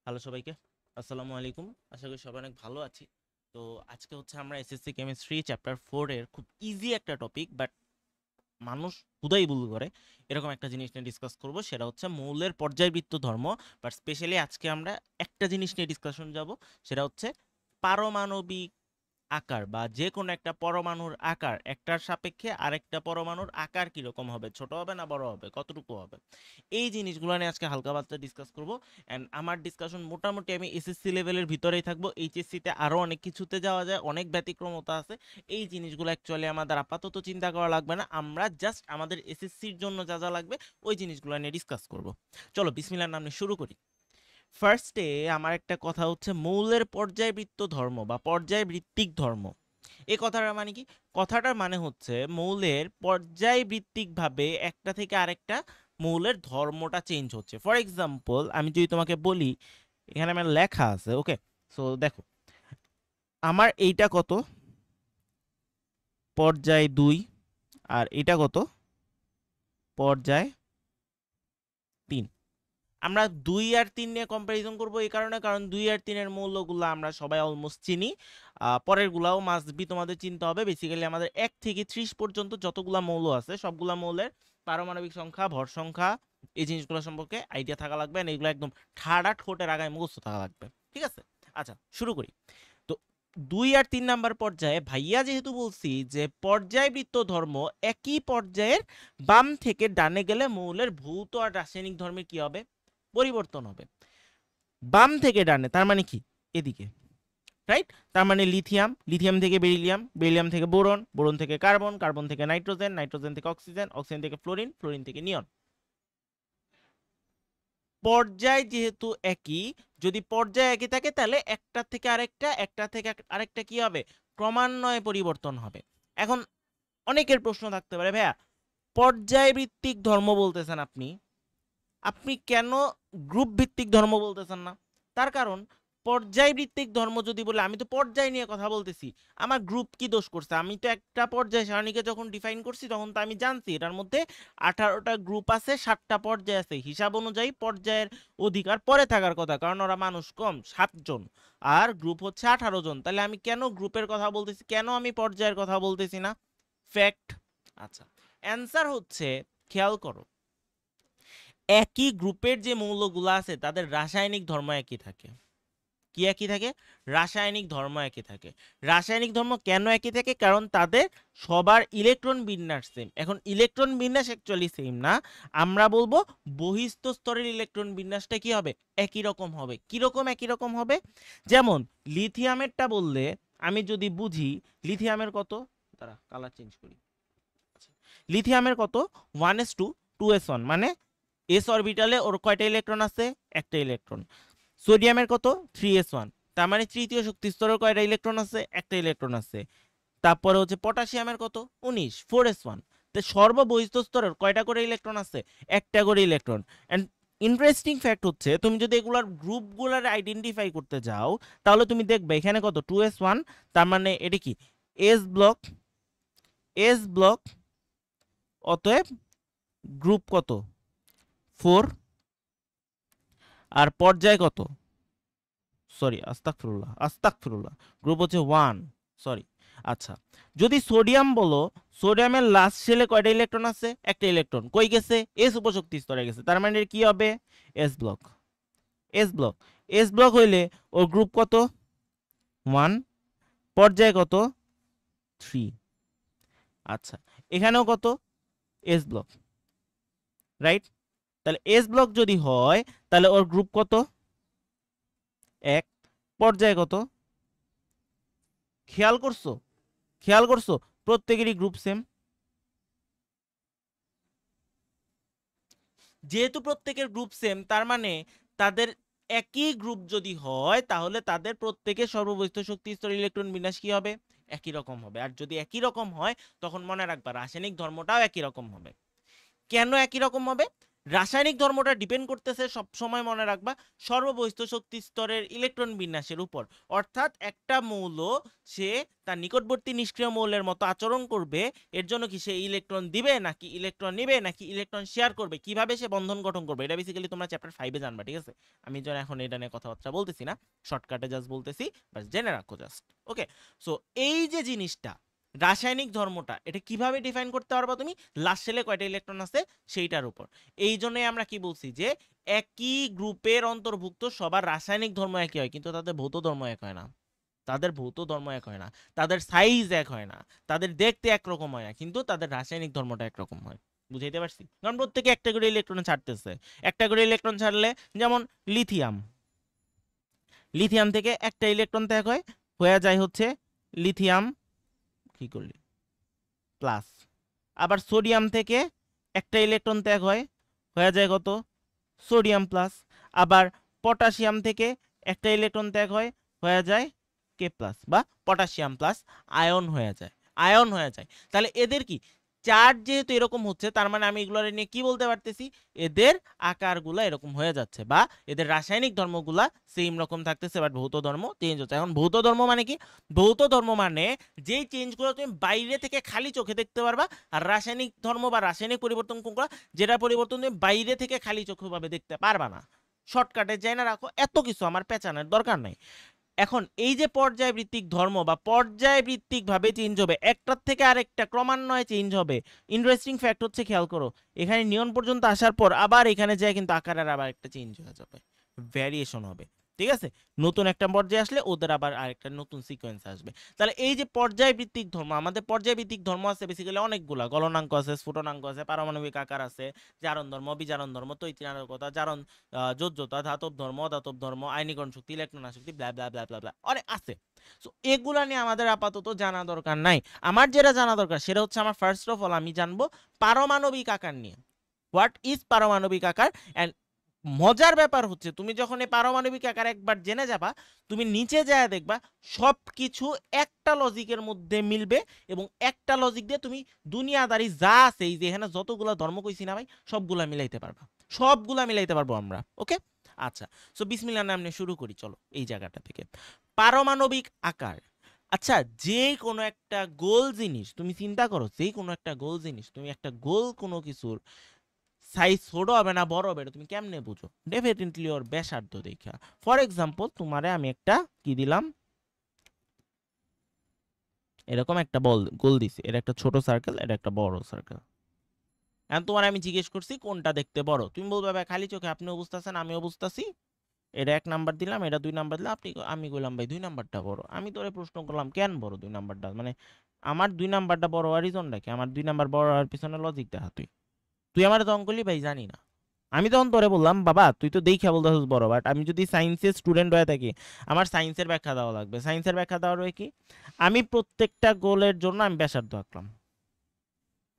Hello সবাইকে, আসসালামু আলাইকুম। আশা করি সবাই অনেক ভালো আছি। তো আজকে হচ্ছে আমরা এসএসসি কেমিস্ট্রি চ্যাপ্টার 4 এর খুব ইজি একটা টপিক, বাট মানুষ হুদাই ভুল করে এরকম একটা জিনিস নিয়ে ডিসকাস করব। সেটা হচ্ছে মৌলের পর্যায়বৃত্ত ধর্ম। বাট স্পেশালি আজকে আমরা একটা জিনিস নিয়ে ডিসকাশন যাব, সেটা হচ্ছে পারমাণবিক আকার বা যে কোনো একটা পরমাণুর আকার একটার সাপেক্ষে আরেকটা পরমাণুর আকার কিরকম হবে, ছোট হবে না বড় হবে, কতটুকু হবে, এই জিনিসগুলো নিয়ে আজকে হালকা পাতলা ডিসকাস করব। অ্যান্ড আমার ডিসকাশন মোটামুটি আমি এসএসসি লেভেলের ভিতরেই থাকবো। এইচএসসিতে আরও অনেক কিছুতে যাওয়া যায়, অনেক ব্যতিক্রমতা আছে। এই জিনিসগুলো অ্যাকচুয়ালি আমাদের আপাতত চিন্তা করা লাগবে না, আমরা জাস্ট আমাদের এসএসসির জন্য যা যা লাগবে ওই জিনিসগুলো নিয়ে ডিসকাস করব। চলো বিসমিল্লাহর নামে শুরু করি। ফার্স্টে আমার একটা কথা হচ্ছে মৌলের পর্যায়বৃত্ত ধর্ম বা পর্যায়বৃত্তিক ধর্ম। এই কথাটার মানে কি? কথাটার মানে হচ্ছে মৌলের পর্যায়বৃত্তিকভাবে একটা থেকে আরেকটা মৌলের ধর্মটা চেঞ্জ হচ্ছে। ফর এক্সাম্পল আমি যদি তোমাকে বলি, এখানে আমার লেখা আছে, ওকে। সো দেখো, আমার এইটা কত, পর্যায় 2, আর এটা কত, পর্যায় 3। আমরা 2 আর 3 নিয়ে কম্পারিজন করব এই কারণে, কারণ 2 আর 3-এর মৌলগুলো আমরা সবাই অলমোস্ট চিনি। পরের গুলাও মাস্ট বি তোমাদের চিনতে হবে। বেসিক্যালি আমাদের 1 থেকে 30 পর্যন্ত যতগুলা মৌল আছে সবগুলা মৌলের পারমাণবিক সংখ্যা, ভর সংখ্যা, এই জিনিসগুলো সম্পর্কে আইডিয়া থাকা লাগবে। আর এগুলো একদম ঠাড়া ঠোঁটের আগায় মুখস্থ থাকা লাগবে, ঠিক আছে? আচ্ছা, শুরু করি। তো 2 আর 3 নাম্বার পর্যায়ে ভাইয়া যেহেতু বলছি যে পর্যায়বৃত্ত ধর্ম, একই পর্যায়ের বাম থেকে ডানে গেলে মৌলের ভৌত আর রাসায়নিক ধর্মের কি হবে, পরিবর্তন হবে। বাম থেকে ডানে তার মানে কি, এদিকে, রাইট? তার মানে লিথিয়াম, লিথিয়াম থেকে বেরিলিয়াম, বেরিলিয়াম থেকে বোরন, বোরন থেকে কার্বন, কার্বন থেকে নাইট্রোজেন, নাইট্রোজেন থেকে অক্সিজেন, অক্সিজেন থেকে ফ্লোরিন, ফ্লোরিন থেকে নিয়ন। পর্যায় যেহেতু একই, যদি পর্যায় একই থাকে তাহলে একটা থেকে আরেকটা, একটা থেকে আরেকটা কি হবে, ক্রমান্বয়ে পরিবর্তন হবে। এখন অনেকের প্রশ্ন থাকতে পারে, ভাইয়া পর্যায় ভিত্তিক ধর্ম বলতেছেন আপনি, আপনি কেন গ্রুপ ভিত্তিক ধর্ম বলতেছেন না? তার কারণ পর্যায়ভিত্তিক ধর্ম যদি বলে, আমি তো পর্যায় নিয়ে কথা বলতেছি, আমার গ্রুপ কি দোষ করছে? আমি তো একটা পর্যায় সারণীকে যখন ডিফাইন করছি তখন তো আমি জানছি এটার মধ্যে 18টা গ্রুপ আছে, 7টা পর্যায় আছে। হিসাব অনুযায়ী পর্যায়ের অধিকার পরে থাকার কথা, কারণ ওরা মানুষ কম, 7 জন, আর গ্রুপ হচ্ছে 18 জন। তাহলে আমি কেন গ্রুপের কথা বলতেছি, কেন আমি পর্যায়ের কথা বলতেছি না? ফ্যাক্ট। আচ্ছা, অ্যান্সার হচ্ছে, খেয়াল করো, একই গ্রুপের যে মৌলগুলো আছে তাদের রাসায়নিক ধর্ম একই থাকে। কি একই থাকে? রাসায়নিক ধর্ম একই থাকে। রাসায়নিক ধর্ম কেন একই থাকে? কারণ তাদের সবার ইলেকট্রন বিন্যাস সেম। এখন ইলেকট্রন বিন্যাস অ্যাকচুয়ালি সেম না, আমরা বলবো বহিস্থ স্তরের ইলেকট্রন বিন্যাসটা কি হবে, একই রকম হবে। কি রকম একই রকম হবে? যেমন লিথিয়ামেরটা বললে আমি যদি বুঝি, লিথিয়ামের কত, তারা কালার চেঞ্জ করি, লিথিয়ামের কত, 1s2 2s1, মানে এস অরবিটালে ওর কয়টা ইলেকট্রন আছে, একটা ইলেকট্রন। সোডিয়ামের কত, 3s1, তার মানে তৃতীয় শক্তি স্তরের কয়টা ইলেকট্রন আছে, একটা ইলেকট্রন আছে। তারপরে হচ্ছে পটাশিয়ামের কত, 19, 4s1। তো সর্ববহিস্থ স্তরের কয়টা করে ইলেকট্রন আছে, একটা করে ইলেকট্রন। এন্ড ইন্টারেস্টিং ফ্যাক্ট হচ্ছে, তুমি যদি এগুলার গ্রুপগুলার আইডেন্টিফাই করতে যাও তাহলে তুমি দেখবে এখানে কত, 2s1, তার মানে এটা কি, এস ব্লক, এস ব্লক, অতএব গ্রুপ কত, 4। আর পর্যায় কত, সরি আস্তাগফিরুল্লাহ আস্তাগফিরুল্লাহ, গ্রুপ হচ্ছে 1, সরি। আচ্ছা, যদি সোডিয়াম বলো, সোডিয়ামের লাস্ট শেলে কয়টা ইলেকট্রন আছে, একটা ইলেকট্রন, কই গেছে, এস উপশক্তি স্তরে গেছে, তার মানে এর কি হবে, S block. S block, S block হইলে ওর গ্রুপ কত, 1, পর্যায় কত, 3। আচ্ছা, এখানেও কত, এস ব্লক, রাইট? তাহলে এস ব্লক যদি হয় তাহলে ওর গ্রুপ কত, 1, পর্যায় কত, খেয়াল করছো, খেয়াল করছো, প্রত্যেকেরই গ্রুপ সেম। যেহেতু প্রত্যেকের গ্রুপ সেম, তার মানে তাদের একই গ্রুপ যদি হয় তাহলে তাদের প্রত্যেকের সর্ববহিস্থ শক্তি স্তর ইলেকট্রন বিন্যাস কি হবে, একই রকম হবে। আর যদি একই রকম হয় তখন মনে রাখবা রাসায়নিক ধর্মটাও একই রকম হবে। কেন একই রকম হবে? রাসায়নিক ধর্মটা ডিপেন্ড করতেছে সব সময় মনে রাখবা সর্ববহিস্থ শক্তি স্তরের ইলেকট্রন বিন্যাসের উপর। অর্থাৎ একটা মৌল সে তার নিকটবর্তী নিষ্ক্রিয় মৌলের মতো আচরণ করবে, এর জন্য কি সে ইলেকট্রন দিবে নাকি ইলেকট্রন নেবে নাকি ইলেকট্রন শেয়ার করবে, কিভাবে সে বন্ধন গঠন করবে, এটা বেসিক্যালি তোমরা চ্যাপ্টার 5 জানবা। ঠিক আছে, আমি যেন এখন এটা নিয়ে কথাবার্তা বলতেছি না, শর্টকাটে জাস্ট বলতেছি, বাস জেনে রাখো জাস্ট। ওকে, সো এই যে জিনিসটা রাসায়নিক ধর্মটা এটা কিভাবে ডিফাইন করতে পারবা তুমি, লাস্ট শেলে কয়টা ইলেকট্রন আছে সেইটার উপর। এই জন্যই আমরা কি বলছি যে একই গ্রুপের অন্তর্ভুক্ত সবার রাসায়নিক ধর্ম একই হয় কিন্তু তাদের ভৌত ধর্ম এক হয় না, তাদের ভৌত ধর্ম এক হয় না, তাদের সাইজ এক হয় না, তাদের দেখতে একরকম হয় না, কিন্তু তাদের রাসায়নিক ধর্মটা একরকম হয়। বুঝাইতে পারছি? কারণ প্রত্যেকে একটা করে ইলেকট্রন ছাড়তেছে, একটা করে ইলেকট্রন ছাড়লে যেমন লিথিয়াম, লিথিয়াম থেকে একটা ইলেকট্রন ত্যাগ হয়, হয়ে যায় হচ্ছে লিথিয়াম কি করলি প্লাস। আবার সোডিয়াম থেকে একটা ইলেকট্রন ত্যাগ হয়, হয়ে যায় কত, সোডিয়াম প্লাস। আবার পটাশিয়াম থেকে একটা ইলেকট্রন ত্যাগ হয়, হয়ে যায় কে প্লাস বা পটাশিয়াম প্লাস, আয়ন হয়ে যায়, আয়ন হয়ে যায়। তাহলে এদের কি চার্জ যেহেতু এরকম হচ্ছে, তার মানে আমি এগুলো নিয়ে কি বলতে পারতেছি, এদের আকারগুলা এরকম হয়ে যাচ্ছে বা এদের রাসায়নিক ধর্মগুলা সেম রকম থাকতেছে, বাট ভৌত ধর্ম চেঞ্জ হচ্ছে। এখন ভৌত ধর্ম মানে কি, ভৌত ধর্ম মানে যেই চেঞ্জগুলো তুমি বাইরে থেকে খালি চোখে দেখতে পারবা, আর রাসায়নিক ধর্ম বা রাসায়নিক পরিবর্তন কোনগুলো, যেটা পরিবর্তন তুমি বাইরে থেকে খালি চোখে ভাবে দেখতে পারবা না। শর্টকাটে জেনে রাখো, এত কিছু আমার পেঁচানোর দরকার নাই। এখন এই যে পর্যায়ভিত্তিক ধর্ম বা পর্যায়ভিত্তিক ভাবে চেঞ্জ হবে, একটার থেকে আরেকটা ক্রমান্বয়ে চেঞ্জ হবে। ইন্টারেস্টিং ফ্যাক্ট হচ্ছে, খেয়াল করো, এখানে নিয়ন পর্যন্ত আসার পর আবার এখানে যায় কিন্তু আকারের আবার একটা চেঞ্জ হয়ে যাবে, ভ্যারিয়েশন হবে। ঠিক আছে, নতুন একটা পর্যায়ে আসলে ওদের আবার আরেকটা নতুন সিকোয়েন্স আসবে। তাহলে এই যে পর্যায়ভিত্তিক ধর্ম, আমাদের পর্যায়ভিত্তিক ধর্ম আছে বেসিক্যালি অনেকগুলা, গলনাঙ্ক আছে, স্ফুটনাঙ্ক আছে, পারমাণবিক আকার আছে, জারণ ধর্ম, বিজারণ ধর্ম, তৈতিনারকতা, জারণ, যোজ্যতা, ধাতব ধর্ম, অধাতব ধর্ম, আয়নীকরণ শক্তি, ইলেকট্রন শক্তি, ব্লা ব্লা ব্লা ব্লা ব্লা, অনেক আছে। সো এগুলা নিয়ে আমাদের আপাতত জানা দরকার নাই। আমার যেটা জানা দরকার সেটা হচ্ছে, আমার ফার্স্ট অফ অল আমি জানবো পারমাণবিক আকার নিয়ে, হোয়াট ইজ পারমাণবিক আকার। অ্যান্ড মজার ব্যাপার হচ্ছে, তুমি যখন এই পারমাণবিক আকার একবার জেনে যাবা, তুমি নিচে যায় দেখবা সব কিছু একটা লজিকের মধ্যে মিলবে, এবং একটা লজিক দিয়ে তুমি দুনিয়াদারি যা আছে, এই যে এখানে যতগুলা ধর্ম কইছি না ভাই, সবগুলা মিলাইতে পারবা, সবগুলা মিলাইতে পারবো আমরা। ওকে, আচ্ছা, সো বিসমিল্লাহ নামে শুরু করি, চলো এই জায়গাটা থেকে। পারমাণবিক আকার, আচ্ছা, যে কোনো একটা গোল জিনিস তুমি চিন্তা করো, যে কোনো একটা গোল জিনিস, তুমি একটা গোল কোনো কিছুর সাইজ ছোট হবে না বড় হবে, তুমি কেমনে বুঝো? ডেফিনেটলি ওর ব্যাসার্ধ দেখা। ফর এক্সাম্পল, তোমারে আমি একটা কি দিলাম, এরকম একটা বল গোল দিছি, এটা একটা ছোট সার্কেল, এটা একটা বড় সার্কেল। এখন তোমার আমি জিজ্ঞেস করছি কোনটা দেখতে বড়, তুমি বলবে ভাই খালি চোখে আপনিও বুঝতেছেন আমিও বুঝতেছি, এটা 1 নাম্বার দিলাম, এটা 2 নাম্বার দিলাম, আমি কইলাম ভাই 2 নাম্বারটা বড়। আমি তোরে প্রশ্ন করলাম কেন বড় 2 নাম্বারটা, মানে আমার 2 নাম্বারটা বড় হওয়ার রিজনটা কি, আমার 2 নাম্বার বড় হওয়ার পিছনে লজিক দেখা। তুই তুই আমার তখন করলি ভাই জানি না। আমি তখন তোরে বললাম বাবা তুই তো দেখা বলতেছিস বড়, বাট আমি যদি সায়েন্সের স্টুডেন্ট হয়ে থাকি আমার সায়েন্সের ব্যাখ্যা দেওয়া লাগবে। সায়েন্সের ব্যাখ্যা দেওয়ার হয় কি, আমি প্রত্যেকটা গোলের জন্য আমি ব্যাসার্ধ আঁকলাম।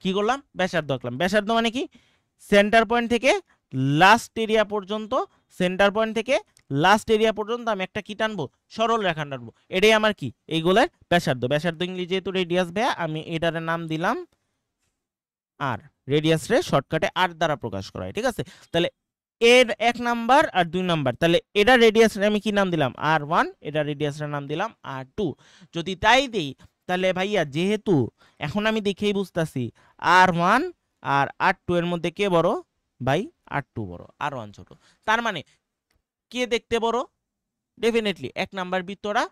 কি করলাম? ব্যাসার্ধ আঁকলাম। ব্যাসার্ধ মানে কি, সেন্টার পয়েন্ট থেকে লাস্ট এরিয়া পর্যন্ত, সেন্টার পয়েন্ট থেকে লাস্ট এরিয়া পর্যন্ত আমি একটা কি টানবো, সরল রেখা টানবো, এটাই আমার কি এই গোলের ব্যাসার্ধ। ব্যাসার্ধ ইংলিশ যেহেতু রেডিয়াস ভাইয়া, আমি এটার নাম দিলাম আর, রেডিয়াস রে শর্টকাটে আর দ্বারা প্রকাশ করা হয়। ঠিক আছে, তাহলে এর 1 নাম্বার আর 2 নাম্বার, তাহলে এটা রেডিয়াস আমি কি নাম দিলাম R1, এটা রেডিয়াসের নাম দিলাম R2। যদি তাই দেই তাহলে ভাইয়া যেহেতু এখন আমি দেখেই বুঝতাছি R1 আর R2 এর মধ্যে কে বড় ভাই, R2 বড়, R1 ছোট। তার মানে কে দেখতে বড়, ডেফিনেটলি 1 নাম্বার বৃত্তটা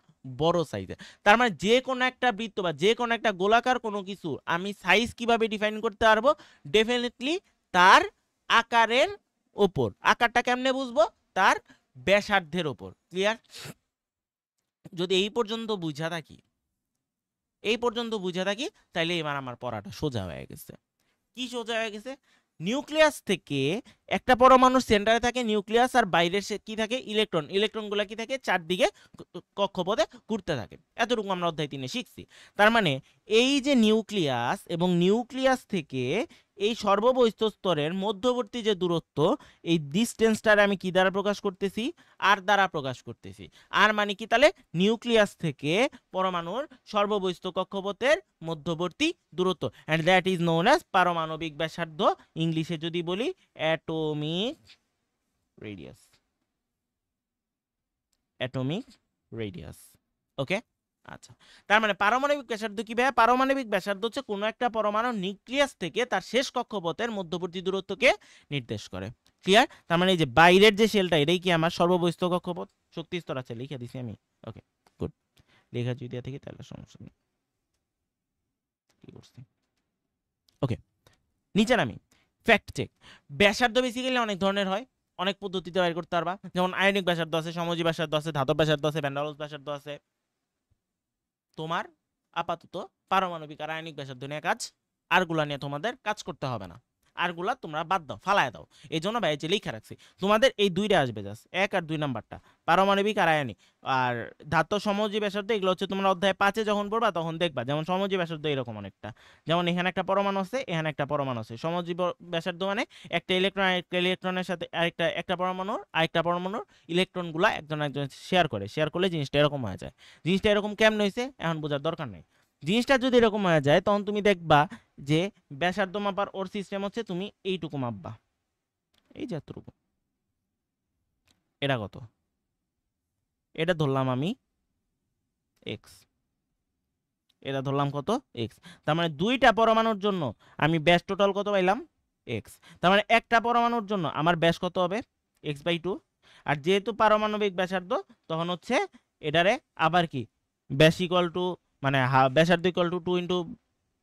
বড় সাইজের। তার মানে যে কোনো একটা বৃত্ত বা যে কোনো একটা গোলাকার কোনো কিছু আমি সাইজ কিভাবে ডিফাইন করতে পারবো, ডেফিনেটলি তার আকারের উপর। আকারটা কেমনে বুঝবো, তার ব্যাসার্ধের উপর। ক্লিয়ার? যদি এই পর্যন্ত বুঝা থাকি, এই পর্যন্ত বুঝা থাকি, তাইলে এবার আমার পড়াটা সোজা হয়ে গেছে। কি সোজা হয়ে গেছে, নিউক্লিয়াস থেকে একটা পরমাণুর সেন্টারে থাকে নিউক্লিয়াস, আর বাইরের কি থাকে ইলেকট্রন, ইলেকট্রনগুলো কি থাকে চারদিকে কক্ষপথে ঘুরতে থাকে। এতটুকু আমরা অধ্যায় 3-এ শিখছি। তার মানে এই যে নিউক্লিয়াস এবং নিউক্লিয়াস থেকে এই সর্ববহিস্থ স্তরের মধ্যবর্তী যে দূরত্ব, এই ডিসটেন্সটার আমি কি দ্বারা প্রকাশ করতেছি, আর দ্বারা প্রকাশ করতেছি। আর মানে কি, তাহলে নিউক্লিয়াস থেকে পরমাণুর সর্ববহিস্থ কক্ষপথের মধ্যবর্তী দূরত্ব, and that is known as পারমাণবিক ব্যাসার্ধ। ইংলিশে যদি বলি atomic atomic radius, atomic radius. Okay, আচ্ছা, তার মানে পারমাণবিক ব্যাসার্ধ কি ভাই? পারমাণবিক ব্যাসার্ধ হচ্ছে কোনো একটা পরমাণু নিউক্লিয়াস থেকে তার শেষ কক্ষপথের মধ্যবর্তী দূরত্বকে নির্দেশ করে। ক্লিয়ার? তার মানে এই যে বাইরের যে শেলটা, এটাই কি আমার সর্ববহিঃস্থ কক্ষপথ। শক্তি স্তর আছে, লিখে দিছি আমি। ওকে, গুড, লেখা যদি দেওয়া থেকে তাহলে সমস্যা নেই। কি করছি? ওকে, নিচে নামি। Fact check. ব্যাসার্ধ বেসিক্যালি অনেক ধরনের হয়, অনেক পদ্ধতিতে বের করতে পারবা। যেমন আয়নিক ব্যাসার্ধ আছে, সমযোজী ব্যাসার্ধ আছে, ধাতব ব্যাসার্ধ আছে, ভ্যান ডার ওয়ালস ব্যাসার্ধ আছে। তোমার আপাতত পারমাণবিক আর আয়নিক ব্যাসার্ধ নিয়ে কাজ, আরগুলা নিয়ে তোমাদের কাজ করতে হবে না, আরগুলা তোমরা বাদ দাও, ফালায় দাও। এই জন্য ভাই যে লিখা রাখছি তোমাদের এই দুইটা আসবে, জাস্ট 1 আর 2 নাম্বারটা, পারমাণবিক আর আয়নিক। আর ধাতব সমযোজী ব্যাসার্ধ এগুলো হচ্ছে তোমরা অধ্যায় 5-এ যখন পড়বা তখন দেখবা। যেমন সমযোজী ব্যাসার্ধ এরকম অনেকটা, যেমন এখানে একটা পরমাণু আছে, এখানে একটা পরমাণু আছে। সমযোজী ব্যাসার্ধ মানে একটা ইলেকট্রনের সাথে একটা পরমাণুর ইলেকট্রনগুলা একজন শেয়ার করে, শেয়ার করলে জিনিসটা এরকম হয়ে যায়। জিনিসটা এরকম কেমন হয়েছে এখন বোঝার দরকার নেই। জিনিসটা যদি এরকম হয়ে যায় তখন তুমি দেখবা যে ব্যাসার্ধ মাপার ওর সিস্টেম হচ্ছে তুমি এইটুকু মাপবা, এই যে এতটুকু। এটা কত? এটা ধরলাম আমি এক্স, এটা ধরলাম কত? এক্স। তার মানে দুইটা পরমাণুর জন্য আমি ব্যাস টোটাল কত পাইলাম? এক্স। তার মানে একটা পরমাণুর জন্য আমার ব্যাস কত হবে? x/2। আর যেহেতু পারমাণবিক ব্যাসার্ধ তখন হচ্ছে এটারে আবার কি ব্যাস ইকুয়াল টু, মানে ব্যাসার্ধ ইকুয়াল টু 2 ইন্টু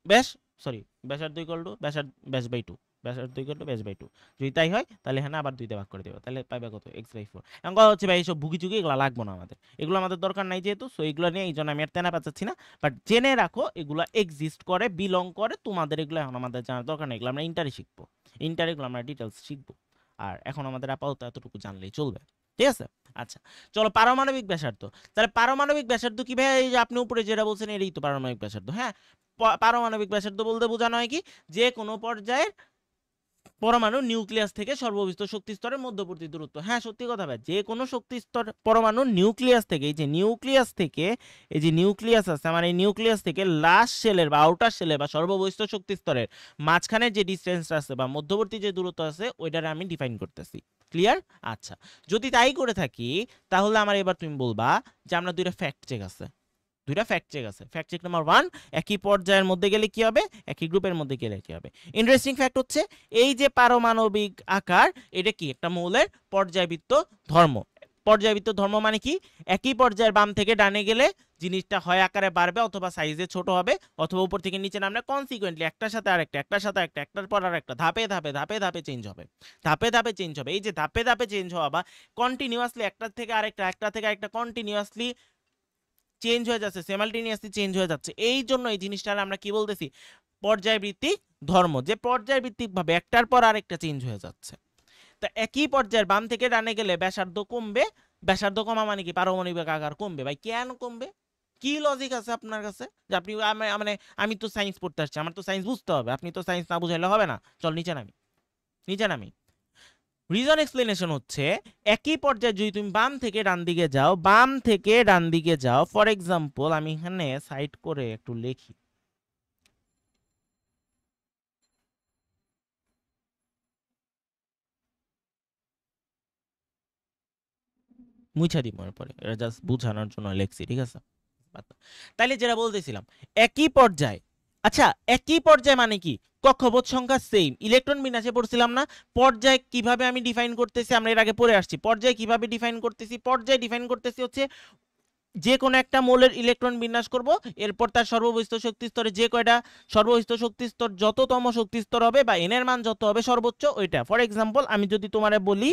ব্যাস, সরি ব্যাসার্ধ ইকুয়াল টু ব্যাস/2, ব্যাসার্ধ ইকুয়াল টু ব্যাস/2। যদি তাই হয় তাহলে এখানে আবার 2 দিয়ে ভাগ করে দেবো, তাহলে পাইবে কত? x/4। এখন কথা হচ্ছে ভাই এইসব ভুগি এগুলো লাগবো না আমাদের, এগুলো আমাদের দরকার নাই যেহেতু, সো এগুলো নিয়ে এই জন্য আমি আর তেনা পাচ্ছি না। বাট জেনে রাখো এগুলো এক্সিস্ট করে, বিলং করে, তোমাদের এগুলো এখন আমাদের জানার দরকার নেই। এগুলো আমরা ইন্টারে শিখবো, ইন্টারে এগুলো আমরা ডিটেলস শিখবো। আর এখন আমাদের আপাতত এতটুকু জানলেই চলবে, ঠিক আছে? আচ্ছা, চলো পারমাণবিক ব্যাসার্ধ। তাহলে পারমাণবিক ব্যাসার্ধ কি ভাই? এই যে আপনি উপরে যেটা বলছেন এটাই তো পারমাণবিক ব্যাসার্ধ। হ্যাঁ, পারমাণবিক ব্যাসার্ধ বলতে বোঝানো হয় কি, যে কোনো পর্যায়ের পরমাণু নিউক্লিয়াস থেকে সর্ববৃহৎ শক্তি স্তরের মধ্যবর্তী দূরত্ব। হ্যাঁ, সত্যি কথা ভাই, যে কোনো শক্তি স্তর পরমাণু নিউক্লিয়াস থেকে, এই যে নিউক্লিয়াস থেকে, এই যে নিউক্লিয়াস আছে আমার, এই নিউক্লিয়াস থেকে লাস্ট শেলের বা আউটার শেলের বা সর্ববৃহৎ শক্তি স্তরের মাঝখানে যে ডিস্টেন্স আছে বা মধ্যবর্তী যে দূরত্ব আছে ওইটারে আমি ডিফাইন করতেছি। ক্লিয়ার? আচ্ছা, যদি তাই করে থাকি তাহলে আমার এবার তুমি বলবা যে আমরা দুইটা ফ্যাক্ট চেক আছে, দুইটা ফ্যাক্ট চেক আছে। ফ্যাক্ট চেক নাম্বার 1, একই পর্যায়ের মধ্যে গেলে কি হবে, একই গ্রুপের মধ্যে গেলে কি হবে। ইন্টারেস্টিং ফ্যাক্ট হচ্ছে এই যে পারমাণবিক আকার, এটা কি একটা মৌলের পর্যায়বৃত্ত ধর্ম। পর্যায়বৃত্ত ধর্ম মানে কি, একই পর্যায়ের বাম থেকে ডানে গেলে জিনিসটা হয় আকারে বাড়বে অথবা সাইজে ছোট হবে, অথবা উপর থেকে নিচে নামলে কনসিকুয়েন্টলি একটার সাথে আরেকটা, একটার সাথে একটা, একটার পর আর একটা, ধাপে ধাপে ধাপে ধাপে চেঞ্জ হবে, ধাপে ধাপে চেঞ্জ হবে। এই যে ধাপে ধাপে চেঞ্জ হওয়া বা কন্টিনিউয়াসলি একটার থেকে আরেকটা, একটা থেকে আরেকটা কন্টিনিউয়াসলি চেঞ্জ হয়ে যাচ্ছে, সিমালটেনিয়াসলি চেঞ্জ হয়ে যাচ্ছে, এই জন্য এই জিনিসটার আমরা কি বলতেছি, পর্যায়বৃত্তিক ধর্ম। যে পর্যায়বৃত্তিক ভাবে একটার পর আরেকটা চেঞ্জ হয়ে যাচ্ছে। তা একই পর্যায়ের বাম থেকে ডানে গেলে ব্যাসার্ধ কমবে, ব্যাসার্ধ কমা মানে কি পারমাণবিক আকার কমবে। ভাই কেন কমবে? কি লজিক আছে আপনার কাছে যে আপনি মানে আমি তো সায়েন্স পড়তে আসছি, আমার তো সায়েন্স বুঝতে হবে, আপনি তো সায়েন্স না বুঝাইলে হবে না। চল নিচে নামি, নিচে নামি। রিজন এক্সপ্লেনেশন হচ্ছে একই পর্যায়ে যদি তুমি বাম থেকে ডান দিকে যাও, বাম থেকে ডান দিকে যাও, ফর এক্সাম্পল আমি এখানে সাইড করে একটু লিখি, মুছা দিব পরে, এটা জাস্ট বুঝানোর জন্য লিখছি, ঠিক আছে? তাইলে যেটা বলতেছিলাম একই পর্যায়ে, আচ্ছা একই পর্যায়ে মানে কি, কক্ষপথ সংখ্যা সেম, ইলেকট্রন বিন্যাসে পড়ছিলাম না, পর্যায় কিভাবে আমি ডিফাইন করতেছি আমরা এর আগে পড়ে আসছি। পর্যায় কিভাবে ডিফাইন করতেছি, পর্যায় ডিফাইন করতেছি হচ্ছে যে কোনো একটা মৌলের ইলেকট্রন বিন্যাস করব, এরপর তার সর্ববৃহৎ শক্তি স্তরে যে কয়টা সর্ববৃহৎ শক্তি স্তর যততম শক্তি স্তর হবে বা এন এর মান যত হবে সর্বোচ্চ ওইটা। ফর এক্সাম্পল আমি যদি তোমারে বলি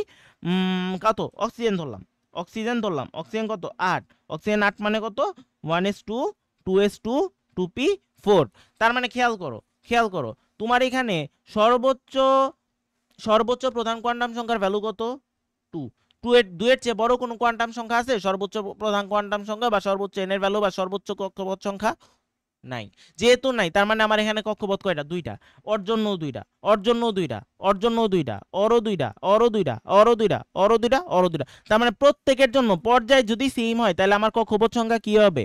কত অক্সিজেন ধরলাম, অক্সিজেন ধরলাম, অক্সিজেন কত 8, অক্সিজেন 8 মানে কত 1s2 2s2 2p4। তার মানে খেয়াল করো, খেয়াল করো তোমার এখানে সর্বোচ্চ সর্বোচ্চ প্রধান কোয়ান্টাম সংখ্যার ভ্যালু কত 2। 2 এর চেয়ে বড় কোনো কোয়ান্টাম সংখ্যা আছে সর্বোচ্চ প্রধান কোয়ান্টাম সংখ্যা বা সর্বোচ্চ এন এর ভ্যালু বা সর্বোচ্চ কক্ষপথ সংখ্যা? নাই। যেহেতু নাই তার মানে আমার এখানে কক্ষপথ কয়টা? 2টা। ওর জন্য 2টা, ওর জন্য 2টা, ওর জন্য 2টা, ওরও 2টা, ওরও 2টা, ওরও 2টা, ওরও 2টা, ওরও 2টা। তার মানে প্রত্যেকের জন্য পর্যায় যদি সেম হয় তাহলে আমার কক্ষপথ সংখ্যা কি হবে?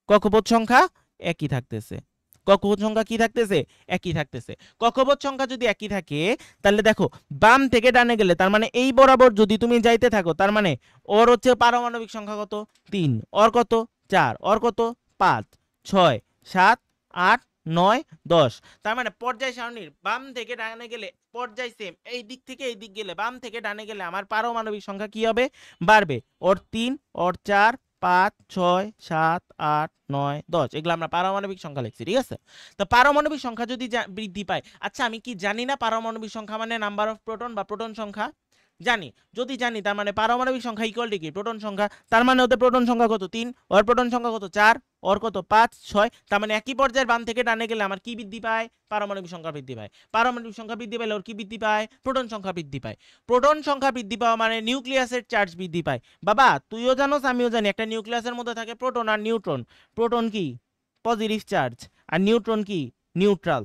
কক্ষপথ সংখ্যা একই থাকতেছে। কক্ষপথ সংখ্যা কি থাকতেছে? একই থাকতেছে। কক্ষপথ সংখ্যা যদি একই থাকে তাহলে দেখো বাম থেকে ডানে গেলে তার মানে এই বরাবর যদি তুমি যাইতে থাকো তার মানে ওর হচ্ছে পারমাণবিক সংখ্যা কত? 3, ওর কত? 4, ওর কত? 5, 6, 7, 8, 9, 10। তার মানে পর্যায় সারণীর বাম থেকে ডানে গেলে পর্যায় সেম, এই দিক থেকে এই দিক গেলে বাম থেকে ডানে গেলে আমার পারমাণবিক সংখ্যা কি হবে? বাড়বে। ওর 3, ওর 4, 5, 6, 7, 8, 9, 10 এগুলো আমরা পারমাণবিক সংখ্যা লিখছি, ঠিক আছে? তো পারমাণবিক সংখ্যা যদি বৃদ্ধি পায়, আচ্ছা আমি কি জানি না পারমাণবিক সংখ্যা মানে নাম্বার অফ প্রোটন বা প্রোটন সংখ্যা? জানি। যদি জানি তার মানে পারমাণবিক সংখ্যা ইকুয়াল টু কি? প্রোটন সংখ্যা। তার মানে ওদের প্রোটন সংখ্যা কত? 3, ওর প্রোটন সংখ্যা কত? 4, ওর কত? 5, 6। তার মানে একই পর্যায়ের বাম থেকে ডানে গেলে আমার কি বৃদ্ধি পায়? পারমাণবিক সংখ্যা বৃদ্ধি পায়। পারমাণবিক সংখ্যা বৃদ্ধি পাইলে ওর কি বৃদ্ধি পায়? প্রোটন সংখ্যা বৃদ্ধি পায়। প্রোটন সংখ্যা বৃদ্ধি পাওয়া মানে নিউক্লিয়াসের চার্জ বৃদ্ধি পায়। বাবা তুইও জানোস আমিও জানি একটা নিউক্লিয়াসের মধ্যে থাকে প্রোটন আর নিউট্রন। প্রোটন কি? Positive charge. আর নিউট্রন কি? নিউট্রাল।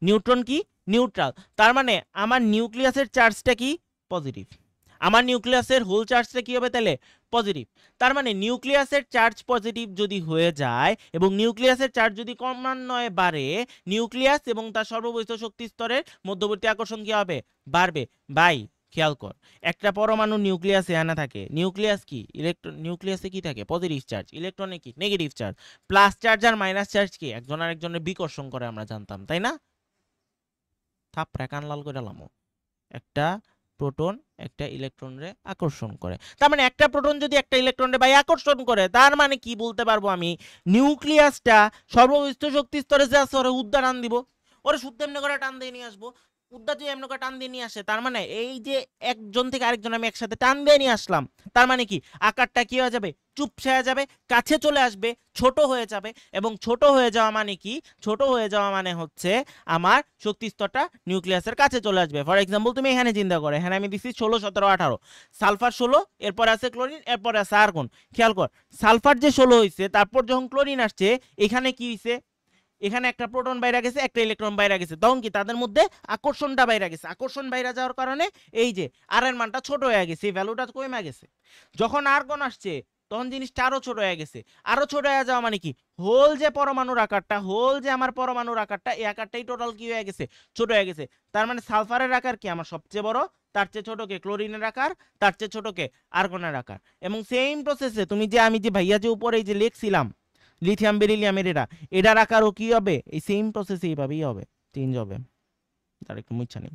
নিউট্রন কি? নিউট্রাল। তার মানে আমার নিউক্লিয়াসের চার্জটা কি? পজিটিভ। আমার নিউক্লিয়াসের হোল চার্জটা কি হবে তাহলে? পজিটিভ। তার মানে নিউক্লিয়াসের চার্জ পজিটিভ যদি হয়ে যায় এবং নিউক্লিয়াসের চার্জ যদি ক্রমান্বয়ে বাড়ে, নিউক্লিয়াস এবং তার সর্ববহিষ্ঠ শক্তি স্তরের মধ্যবর্তী আকর্ষণ কি হবে? বাড়বে। বাই খেয়াল কর, একটা পরমাণু নিউক্লিয়াসে আনা থাকে। নিউক্লিয়াস কি? ইলেকট্রন। নিউক্লিয়াসে কি থাকে? Positive charge. ইলেকট্রনে কি? Negative charge. প্লাস চার্জ আর মাইনাস চার্জ কি? একজন আরেকজনের বিকর্ষণ করে, আমরা জানতাম তাই না? থাপড়া কান লাল করে লামো। একটা প্রোটন একটা ইলেকট্রনরে আকর্ষণ করে। তার মানে একটা প্রোটন যদি একটা ইলেকট্রনরে ভাই আকর্ষণ করে তার মানে কি বলতে পারবো আমি? নিউক্লিয়াসটা সর্ববহিষ্ঠ শক্তি স্তরে যে আছে ওরে উদ্দা টান দিব। ওরে শুদ্ধ এমনি করে টান দিয়ে নিয়ে আসবো। উদ্দা যদি এমনি করে টান দিয়ে নিয়ে আসে তার মানে এই যে একজন থেকে আরেকজন আমি একসাথে টান দিয়ে নিয়ে আসলাম, তার মানে কি আকারটা কি হয়ে যাবে? চুপসে হয়ে যাবে, কাছে চলে আসবে, ছোট হয়ে যাবে। এবং ছোট হয়ে যাওয়া মানে কি? ছোট হয়ে যাওয়া মানে হচ্ছে আমার শক্তি স্তরটা নিউক্লিয়াসের কাছে চলে আসবে। ফর এক্সাম্পল তুমি এখানে চিন্তা করো, এখানে আমি দিচ্ছি 16, 17, 18, সালফার 16, এরপর আছে ক্লোরিন, এরপর আছে আর্গন। খেয়াল কর সালফার যে 16 হয়েছে তারপর যখন ক্লোরিন আসছে এখানে কি হয়েছে? এখানে একটা প্রোটন বাইরে গেছে, একটা ইলেকট্রন বাইরে গেছে, তখন কি তাদের মধ্যে আকর্ষণটা বাইরে গেছে। আকর্ষণ বাইরে যাওয়ার কারণে এই যে আর এর মানটা ছোট হয়ে গেছে, এই ভ্যালুটা কমে গেছে। যখন আর্গন আসছে তখন জিনিসটা আরো ছোট হয়ে গেছে। আরো ছোট হয়ে যাওয়া মানে কি? হোল যে পরমাণুর আকারটা, হোল যে আমার পরমাণুর আকারটা, এই আকারটাই টোটাল কি হয়ে গেছে? ছোট হয়ে গেছে। তার মানে সালফারের আকার কি আমার সবচেয়ে বড়, তার চেয়ে ছোট কে ক্লোরিনের আকার, তার চেয়ে ছোট কে আর্গনের আকার। এবং সেম প্রসেসে তুমি যে আমি যে ভাইয়া যে উপরে এই যে লিখছিলাম লিথিয়াম বেরিলিয়ামের এটার আকারও কি হবে? এই সেম প্রসেস এইভাবেই হবে, চেঞ্জ হবে, তার একটু ইচ্ছা নেই।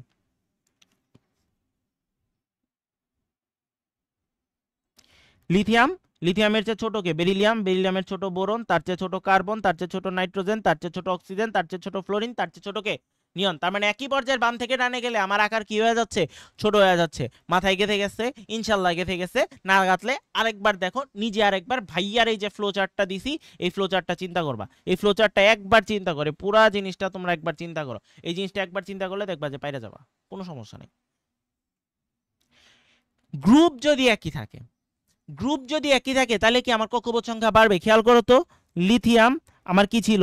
লিথিয়াম, লিথিয়ামের চেয়ে ছোট কে? বেরিলিয়াম, বেরিলিয়ামের ছোট বোরন, তার চেয়ে ছোট কার্বন, তার চেয়ে ছোট নাইট্রোজেন, তার চেয়ে ছোট অক্সিজেন, তার চেয়ে ছোট ফ্লোরিন, তার চেয়ে ছোট কে? নিয়ন। তার মানে একই পর্যায়ের বাম থেকে ডানে গেলে আমার আকার কি হয়ে যাচ্ছে? ছোট হয়ে যাচ্ছে। মাথায় গেঁথে গেছে? ইনশাল্লাহ গেঁথে গেছে। না গাঁথলে আরেকবার দেখো, নিজে আরেকবার ভাইয়ার এই যে ফ্লো চার্টটা দিছি এই ফ্লো চার্টটা চিন্তা করবা। এই ফ্লো চার্টটা একবার চিন্তা করে পুরা জিনিসটা তোমরা একবার চিন্তা করো। এই জিনিসটা একবার চিন্তা করলে দেখবা যে পাইরা যাবা, কোনো সমস্যা নেই। গ্রুপ যদি একই থাকে, গ্রুপ যদি একই থাকে তাহলে কি আমার কক্ষপথ সংখ্যা বাড়বে? খেয়াল করো তো, লিথিয়াম আমার কি ছিল?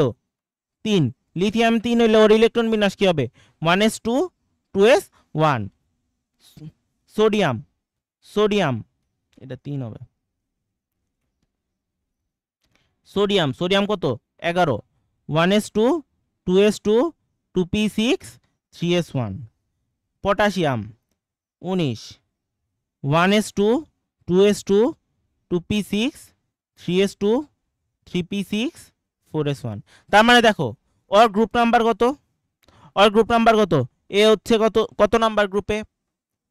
3। লিথিয়াম 3 হইলে ওর ইলেকট্রন বিন্যাস কি হবে? 1s2 2s1। সোডিয়াম, সোডিয়াম এটা 3 হবে। সোডিয়াম, সোডিয়াম কত? 11, 1s2 2s2 2p6 3s1। Potassium 19, 1s2 2s2 2p6 3s2 3p6 4s1। তার মানে দেখো ওর গ্রুপ নাম্বার কত? ওর গ্রুপ নাম্বার কত? এ হচ্ছে কত কত নাম্বার গ্রুপে?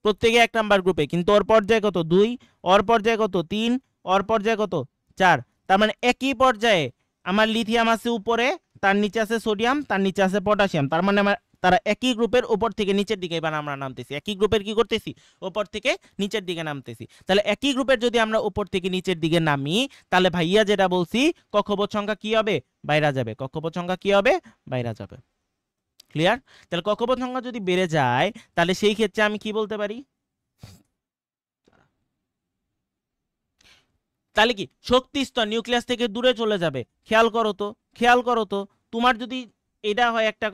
প্রত্যেকে 1 নাম্বার গ্রুপে, কিন্তু ওর পর্যায়ে কত? 2, ওর পর্যায়ে কত? 3, ওর পর্যায়ে কত? 4। তার মানে একই পর্যায়ে আমার লিথিয়াম আছে উপরে, তার নিচে আছে সোডিয়াম, তার নিচে আছে পটাশিয়াম। তার মানে আমার তারা একই গ্রুপের উপর থেকে নিচের দিকে এবার আমরা নামতেছি। একই গ্রুপের কি করতেছি? উপর থেকে নিচের দিকে নামতেছি। তাহলে একই গ্রুপের যদি আমরা উপর থেকে নিচের দিকে নামি তাহলে ভাইয়া যেটা বলছি কক্ষপথ সংখ্যা কি হবে? বাইরে যাবে। কক্ষপথ সংখ্যা কি হবে? বাইরে যাবে। ক্লিয়ার? তাহলে কক্ষপথ সংখ্যা যদি বেড়ে যায় তাহলে সেই ক্ষেত্রে আমি কি বলতে পারি? তাহলে কি শক্তি স্তর নিউক্লিয়াস থেকে দূরে চলে যাবে। খেয়াল করো তো, খেয়াল করো তো, তোমার যদি এটা হয় একটা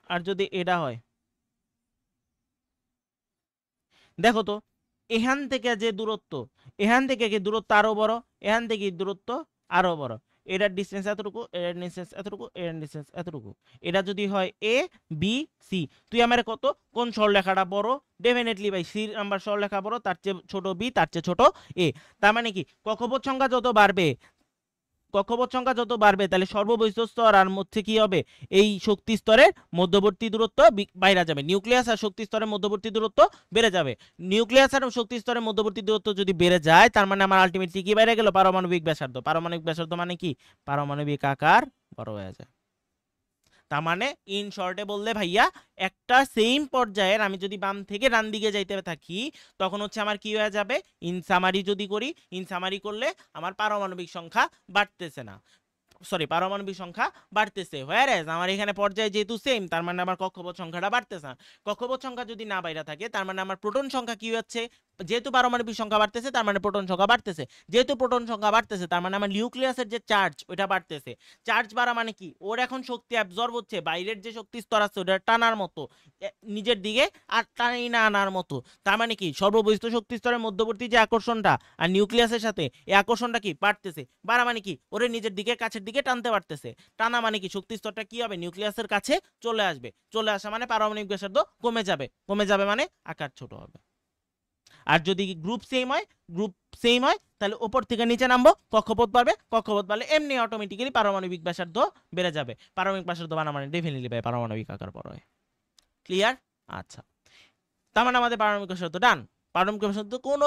আর যদি এটা হয়, দেখো তো এখান থেকে যে দূরত্ব, এখান থেকে কি দূরত্ব আরো বড়, এখান থেকে দূরত্ব আরো বড়। এটার ডিসটেন্স এতটুকু, এটার ডিসটেন্স এতটুকু, এটার ডিসটেন্স এতটুকু। এটা যদি হয় এ বি সি, তুই আমার কত কোন সরলরেখাটা বড়? ডেফিনেটলি ভাই সি নাম্বার সরলরেখা বড়, তার চেয়ে ছোট বি, তার চেয়ে ছোট এ। তার মানে কি কক্ষপথ সংখ্যা যত বাড়বে, কক্ষপথ সংখ্যা যত বাড়বে তাহলে সর্ববহিঃস্থ স্তর আর মধ্যে কি হবে, এই শক্তি স্তরের মধ্যবর্তী দূরত্ব বাইরে যাবে। নিউক্লিয়াস আর শক্তি স্তরের মধ্যবর্তী দূরত্ব বেড়ে যাবে। নিউক্লিয়াস আর শক্তি স্তরের মধ্যবর্তী দূরত্ব যদি বেড়ে যায় তার মানে আমার আলটিমেটলি কি বেড়ে গেল, পারমাণবিক ব্যাসার্ধ। পারমাণবিক ব্যাসার্ধ মানে কি, পারমাণবিক আকার বড় হয়ে যায়। তার মানে ইন শর্টে বললে ভাইয়া, একটা সেম পর্যায়ের আমি যদি বাম থেকে ডান দিকে যাইতে থাকি তখন হচ্ছে আমার কি হয়ে যাবে, ইন সামারি যদি করি, ইন সামারি করলে আমার পারমাণবিক সংখ্যা বাড়তেছে না, সরি পারমাণবিক সংখ্যা বাড়তেছে। হোয়ারেজ আমার এখানে পর্যায়ে যেহেতু সেম তার মানে আমার কক্ষপথ সংখ্যাটা বাড়তেছে না। কক্ষপথ সংখ্যা যদি না বাইরে থাকে তার মানে আমার প্রোটন সংখ্যা কি হচ্ছে, যেহেতু পারমাণবিক সংখ্যা বাড়তেছে তার মানে প্রোটন সংখ্যা বাড়তেছে, যেহেতু প্রোটন সংখ্যা বাড়তেছে তার মানে আমার নিউক্লিয়াসের যে চার্জ ওটা বাড়তেছে। চার্জ বাড়া মানে কি, ওর এখন শক্তি অ্যাবজর্ব হচ্ছে, বাইরের যে শক্তি স্তর আছে ওটা টানার মতো নিজের দিকে আর টানি না আনার মতো। তার মানে কি সর্ববহিঃস্থ শক্তি স্তরের মধ্যবর্তী যে আকর্ষণটা আর নিউক্লিয়াসের সাথে এই আকর্ষণটা কি বাড়তেছে, বাড়া মানে কি ওরে নিজের দিকে কাছের দিকে টানতে পারতেছে। টানা মানে কি শক্তি স্তরটা কি হবে, নিউক্লিয়াসের কাছে চলে আসবে, চলে আসা মানে পারমাণবিক ব্যাসার্ধ কমে যাবে, কমে যাবে মানে আকার ছোট হবে। আর যদি গ্রুপ সেম হয় তাহলে উপর থেকে নিচে নামবো, কক্ষপথ বাড়বে, কক্ষপথ বাড়লে এমনি অটোমেটিক্যালি পারমাণবিক ব্যাসার্ধ বেড়ে যাবে। পারমাণবিক ব্যাসার্ধ বাড়া মানে ডেফিনেটলি ভাই পারমাণবিক আকার বড় হয়। ক্লিয়ার? আচ্ছা, তার মানে আমাদের পারমাণবিক ব্যাসার্ধ ডান। পারমাণবিক ব্যাসার্ধ কোনো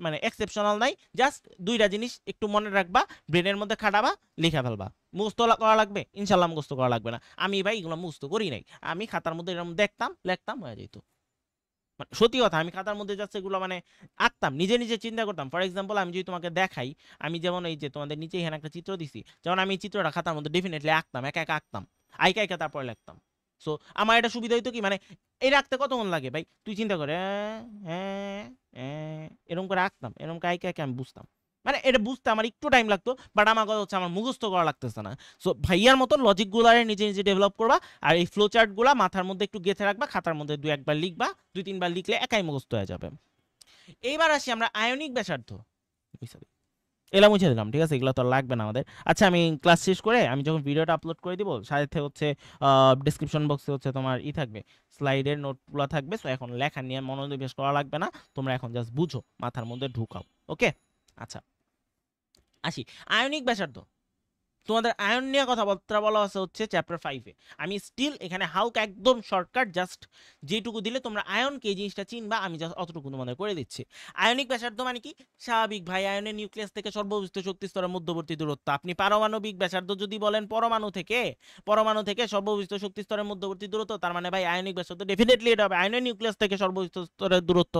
মানে এক্সেপশনাল নাই, জাস্ট দুইটা জিনিস একটু মনে রাখবা, ব্রেনের মধ্যে খাটাবা, লিখে ফেলবা। মুখস্থ করা লাগবে? ইনশাল্লাহ মুখস্থ করা লাগবে না। আমি ভাই এগুলো মুখস্থ করি নাই, আমি খাতার মধ্যে এরকম দেখতাম, লিখতাম, হয়ে যেত। মানে সত্যি কথা, আমি খাতার মধ্যে যাচ্ছে এগুলো মানে আঁকতাম, নিজে নিজে চিন্তা করতাম। ফর এক্সাম্পল আমি যদি তোমাকে দেখাই, আমি যেমন এই যে তোমাদের নিচে এখানে একটা চিত্র দিছি, যেমন আমি এই চিত্রটা খাতার মধ্যে ডেফিনেটলি আঁকতাম, একা একা আঁকতাম, আইকা একা তারপরে লিখতাম। সো আমার এটা সুবিধা হইতো কি, মানে এই রাখতে কতক্ষণ লাগে ভাই তুই চিন্তা করে, এরকম করে আঁকতাম, এরকম করে আইকা একা আমি বুঝতাম। মানে এটা বুঝতে আমার একটু টাইম লাগতো, বাট আমার কথা হচ্ছে আমার মুখস্থ করা লাগতেছে না। সো ভাইয়ার মতন লজিকগুলো নিজে নিজে ডেভেলপ করবা, আর এই ফ্লো চার্টগুলো মাথার মধ্যে একটু গেঁথে রাখবা, খাতার মধ্যে 2-1 বার লিখবা, 2-3 বার লিখলে একাই মুখস্থ হয়ে যাবে। এইবার আসি আমরা আয়নিক ব্যাসার্ধ, এগুলো মুছে দিলাম, ঠিক আছে, এগুলো তো লাগবে না আমাদের। আচ্ছা, আমি ক্লাস শেষ করে আমি যখন ভিডিওটা আপলোড করে দিব সাথে হচ্ছে ডেসক্রিপশন বক্সে হচ্ছে তোমার থাকবে, স্লাইডের নোটগুলো থাকবে। সো এখন লেখা নিয়ে মনোনিবেশ করা লাগবে না, তোমরা এখন জাস্ট বুঝো, মাথার মধ্যে ঢুকাও। ওকে, আচ্ছা আসি আয়নিক ব্যাসার্ধ। তোমাদের আয়ন নিয়ে কথাবার্তা বলা আছে হচ্ছে চ্যাপ্টার 5-এ। আমি স্টিল এখানে হালকা একদম শর্টকাট জাস্ট যেটুকু দিলে তোমরা আয়নকে এই জিনিসটা চিনবা, আমি জাস্ট অতটুকু তোমাদের করে দিচ্ছি। আয়নিক ব্যাসার্ধ মানে কি, স্বাভাবিক ভাই, আয়নের নিউক্লিয়াস থেকে সর্ববহিঃস্থ শক্তি স্তরের মধ্যবর্তী দূরত্ব। আপনি পারমাণবিক ব্যাসার্ধ যদি বলেন পরমাণু থেকে সর্ববহিঃস্থ শক্তি স্তরের মধ্যবর্তী দূরত্ব, তার মানে ভাই আয়নিক ব্যাসার্ধ ডেফিনেটলি এটা হবে আয়নের নিউক্লিয়াস থেকে সর্ববহিঃস্থ স্তরের দূরত্ব।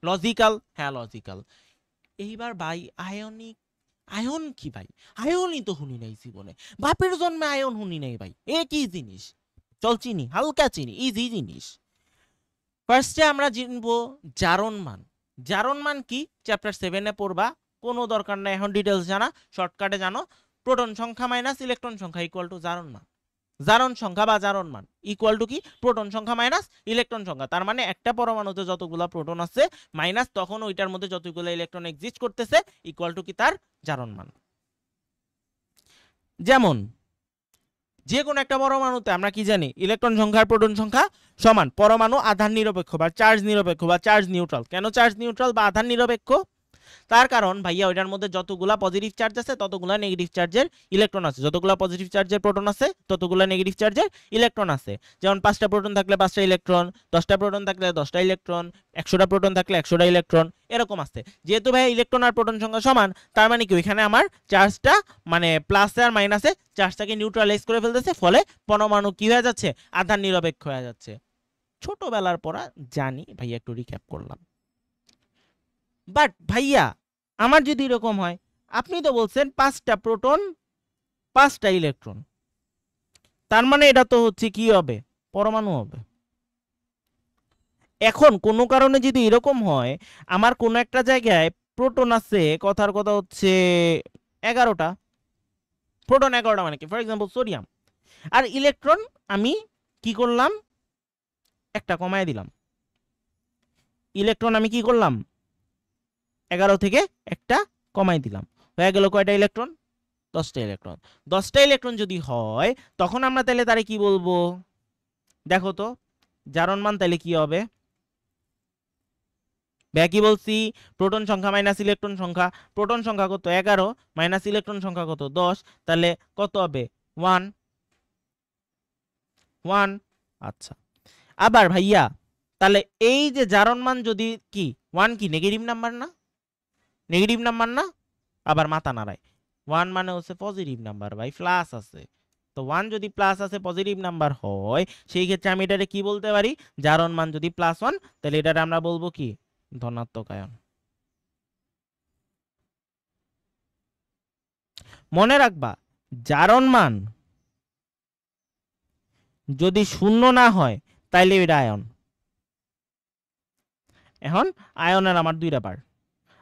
লজিক্যাল? হ্যাঁ লজিক্যাল। এইবার ভাই আয়ন কি ভাই, আয়নই তো শুনি নাই জীবনে, বাপের জন্মে আয়ন শুনি নাই ভাই, এ কি জিনিস? চল চিনি, হালকা চিনি, ইজি জিনিস। ফার্স্টে আমরা চিনবো জারণ মান। জারণ মান কি চ্যাপ্টার 7-এ পড়বা, কোনো দরকার নাই এখন ডিটেলস জানা, শর্টকাটে জানো, প্রোটন সংখ্যা মাইনাস ইলেকট্রন সংখ্যা ইকুয়াল টু জারণ মান। জারণ সংখ্যা বা জারণ মান ইকুয়াল টু কি, প্রোটন সংখ্যা মাইনাস ইলেকট্রন সংখ্যা। তার মানে একটা পরমাণুতে যতগুলো প্রোটন আছে মাইনাস তখন ওইটার মধ্যে যতগুলো ইলেকট্রন এক্সিস্ট করতেছে ইকুয়াল টু কি তার জারণ মান। যেমন যে কোনো একটা পরমাণুতে আমরা কি জানি, ইলেকট্রন সংখ্যা আর প্রোটন সংখ্যা সমান। পরমাণু আধান নিরপেক্ষ বা চার্জ নিরপেক্ষ বা চার্জ নিউট্রাল। কেন চার্জ নিউট্রাল বা আধান নিরপেক্ষ? তার কারণ ভাইয়া ওইটার মধ্যে যতগুলা পজিটিভ চার্জ আছে ততগুলা নেগেটিভ চার্জের ইলেকট্রন আছে, যতগুলা পজিটিভ চার্জের প্রোটন আছে ততগুলা নেগেটিভ চার্জের ইলেকট্রন আছে। যেমন 5টা প্রোটন থাকলে 5টা ইলেকট্রন, 10টা প্রোটন থাকলে 10টা ইলেকট্রন, 100টা প্রোটন থাকলে 100টা ইলেকট্রন, এরকম আছে। যেহেতু ভাই ইলেকট্রন আর প্রোটন সংখ্যা সমান, তার মানে কি ওইখানে আমার চার্জটা মানে প্লাসে আর মাইনাসে চার্জটাকে নিউট্রালাইজ করে ফেলতেছে, ফলে পরমাণু কি হয়ে যাচ্ছে, আধান নিরপেক্ষ হয়ে যাচ্ছে। ছোটবেলার পড়া জানি ভাইয়া, একটু রিক্যাপ করলাম। বাট ভাইয়া আমার যদি এরকম হয়, আপনি তো বলছেন 5টা প্রোটন 5টা ইলেকট্রন, তার মানে এটা তো হচ্ছে কি হবে, পরমাণু হবে। এখন কোনো কারণে যদি এরকম হয়, আমার কোনো একটা জায়গায় প্রোটন আছে, কথার কথা হচ্ছে 11টা প্রোটন, 11টা মানে কি, ফর এক্সাম্পল সোডিয়াম, আর ইলেকট্রন আমি কি করলাম, একটা কমায় দিলাম। ইলেকট্রন আমি কি করলাম, 11 থেকে একটা কমাই দিলাম, হয়ে গেল কয়টা ইলেকট্রন, 10টা ইলেকট্রন। 10টা ইলেকট্রন যদি হয় তখন আমরা তাহলে তারে কি বলবো? দেখো তো জারণ মান তাহলে কি হবে? ভাইয়া কি বলছি? প্রোটন সংখ্যা মাইনাস ইলেকট্রন সংখ্যা। প্রোটন সংখ্যা কত? 11 মাইনাস ইলেকট্রন সংখ্যা কত? 10। তাহলে কত হবে? 1 1। আচ্ছা, আবার ভাইয়া তাহলে এই যে জারণ মান যদি কি 1 কি নেগেটিভ নাম্বার না? নেগেটিভ নাম্বার না? আবার মাথা নাড়ায়। 1 মানে হচ্ছে পজিটিভ নাম্বার ভাই, প্লাস আছে। তো 1 যদি প্লাস আছে পজিটিভ নাম্বার হয় সেই ক্ষেত্রে আমি এটারে কি বলতে পারি? জারণ মান যদি +1 তাহলে এটারে আমরা বলবো কি? ধনাত্মক আয়ন। মনে রাখবা জারণ মান যদি শূন্য না হয় তাইলে এটা আয়ন। এখন আয়নের আমার দুইটা পার্ট,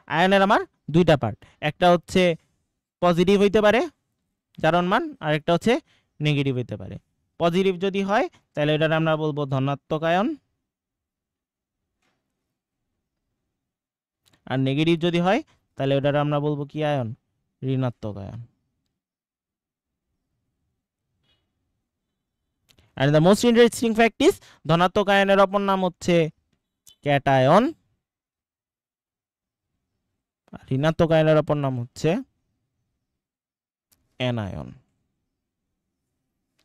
আয়নের আমার দুইটা পার্ট, একটা হচ্ছে পজিটিভ হইতে পারে জারণ মান, আর একটা হচ্ছে নেগেটিভ হইতে পারে। পজিটিভ যদি হয় তাহলে এটার আমরা বলবো ধনাত্মক আয়ন, আর নেগেটিভ যদি হয় তাহলে ওটার আমরা বলবো কি আয়ন? ঋণাত্মক ion. And the most interesting fact is ধনাত্মক আয়নের অপর নাম হচ্ছে ক্যাটায়ন, আর ঋণাত্মক আয়নের অপর নাম হচ্ছে অ্যানায়ন।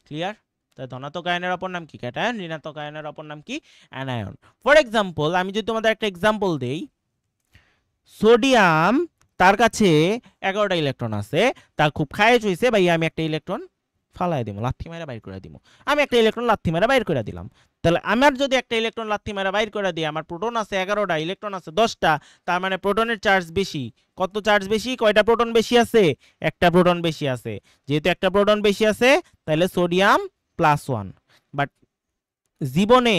ক্লিয়ার? তাই ধনাত্মক আয়নের অপর নাম কি? ক্যাটায়ন। ঋণাত্মক আয়নের অপর নাম কি? অ্যানায়ন। ফর এক্সাম্পল আমি যদি তোমাদের একটা এক্সাম্পল দেই, সোডিয়াম তার কাছে 11টা ইলেকট্রন আছে, তার খুব খায়েশ হয়েছে ভাই আমি একটা ইলেকট্রন ফালাই দিব, লাথি মেরে বাইর করে দিব। আমি একটা ইলেকট্রন লাথি মেরে বাইর করে দিলাম। তাহলে আমার যদি একটা ইলেকট্রন লাথি মেরে বাইর করে দিই, আমার প্রোটন আছে 11টা, ইলেকট্রন আছে 10টা, তার মানে প্রোটনের চার্জ বেশি। কত চার্জ বেশি? কয়টা প্রোটন বেশি আছে? একটা প্রোটন বেশি আছে। যেহেতু একটা প্রোটন বেশি আছে তাহলে সোডিয়াম +1। বাট জীবনে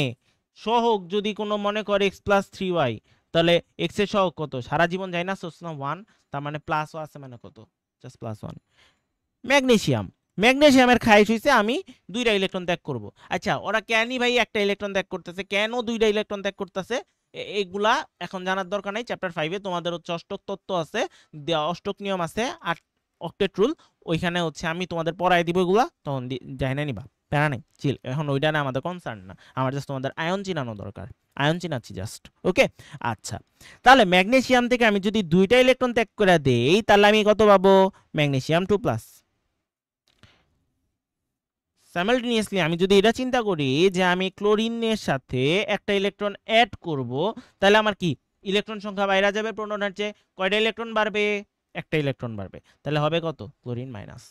সহগ যদি কোনো মনে করে x+3y, তাহলে x এর সহগ কত? সারা জীবন যায় না, 1, তার মানে প্লাসও আছে, মানে কত? জাস্ট +1। ম্যাগনেসিয়াম, ম্যাগনেসিয়ামের খায়েশ হইছে আমি 2টা ইলেকট্রন ত্যাগ করব। আচ্ছা ওরা কেনই ভাই একটা ইলেকট্রন ত্যাগ করতেছে? কেন 2টা ইলেকট্রন ত্যাগ করতেছে? এগুলা এখন জানার দরকার নাই। চ্যাপ্টার 5-এ তোমাদের হচ্ছে অষ্টক তত্ত্ব আছে, অষ্টক নিয়ম আছে, আর অক্টেট রুল, ওইখানে হচ্ছে আমি তোমাদের পড়াই দিব এগুলা, তখন যাই না নিবা, প্যারা নাই, চিল। এখন ওইটা না আমাদের কনসার্ন না, আমার জাস্ট তোমাদের আয়ন চিনানো দরকার, আয়ন চিনাচ্ছি জাস্ট। ওকে আচ্ছা, তাহলে ম্যাগনেসিয়াম থেকে আমি যদি 2টা ইলেকট্রন ত্যাগ করে দেই তাহলে আমি কত পাবো? ম্যাগনেসিয়াম 2+। সাইমালটেনিয়াসলি আমি যদি এটা চিন্তা করি যে আমি ক্লোরিনের সাথে একটা ইলেকট্রন অ্যাড করব, তাহলে আমার কি ইলেকট্রন সংখ্যা বাইরে যাবে প্রোটনের চেয়ে। কয়টা ইলেকট্রন বাড়বে? একটা ইলেকট্রন বাড়বে। তাহলে হবে কত? Chlorine minus.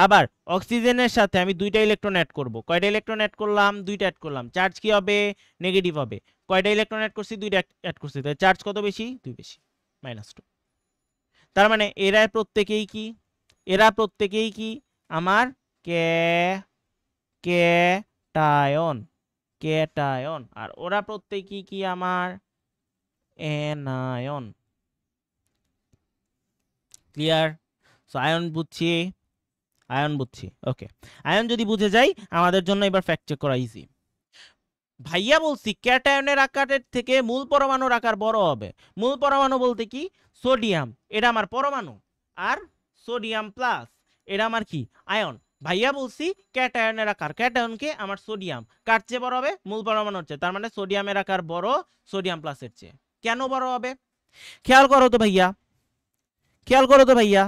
আবার অক্সিজেনের সাথে আমি 2টা ইলেকট্রন অ্যাড করব। কয়টা ইলেকট্রন অ্যাড করলাম? 2টা অ্যাড করলাম। চার্জ কি হবে? নেগেটিভ হবে। কয়টা ইলেকট্রন অ্যাড করছি? 2টা অ্যাড করছি, তাহলে চার্জ কত বেশি? 2 বেশি, -2। তার মানে এরা প্রত্যেকেই কি? এরা প্রত্যেকেই কি আমার ক্যাটায়ন, ক্যাটায়ন, আর ওরা প্রত্যেকই কি আমার অ্যানায়ন। ক্লিয়ার? সো আয়ন বুঝছি, আয়ন বুঝছি। ওকে, আয়ন যদি বুঝে যাই আমাদের জন্য এবার ফ্যাক্ট চেক করা ইজি। ভাইয়া বলছি ক্যাটায়নের আকারের থেকে মূল পরমাণুর আকার বড় হবে। মূল পরমাণু বলতে কি? সোডিয়াম, এটা আমার পরমাণু, আর সোডিয়াম প্লাস এটা আমার কি? আয়ন। ভাইয়া বলছি ক্যাটায়নের আকার, ক্যাটায়নকে আমার সোডিয়াম কার চেয়ে বড় হবে? মূল পরমাণুর চেয়ে। তার মানে সোডিয়ামের আকার বড় সোডিয়াম প্লাসের চেয়ে। কেন বড় হবে? খেয়াল করো তো ভাইয়া, খেয়াল করো তো ভাইয়া,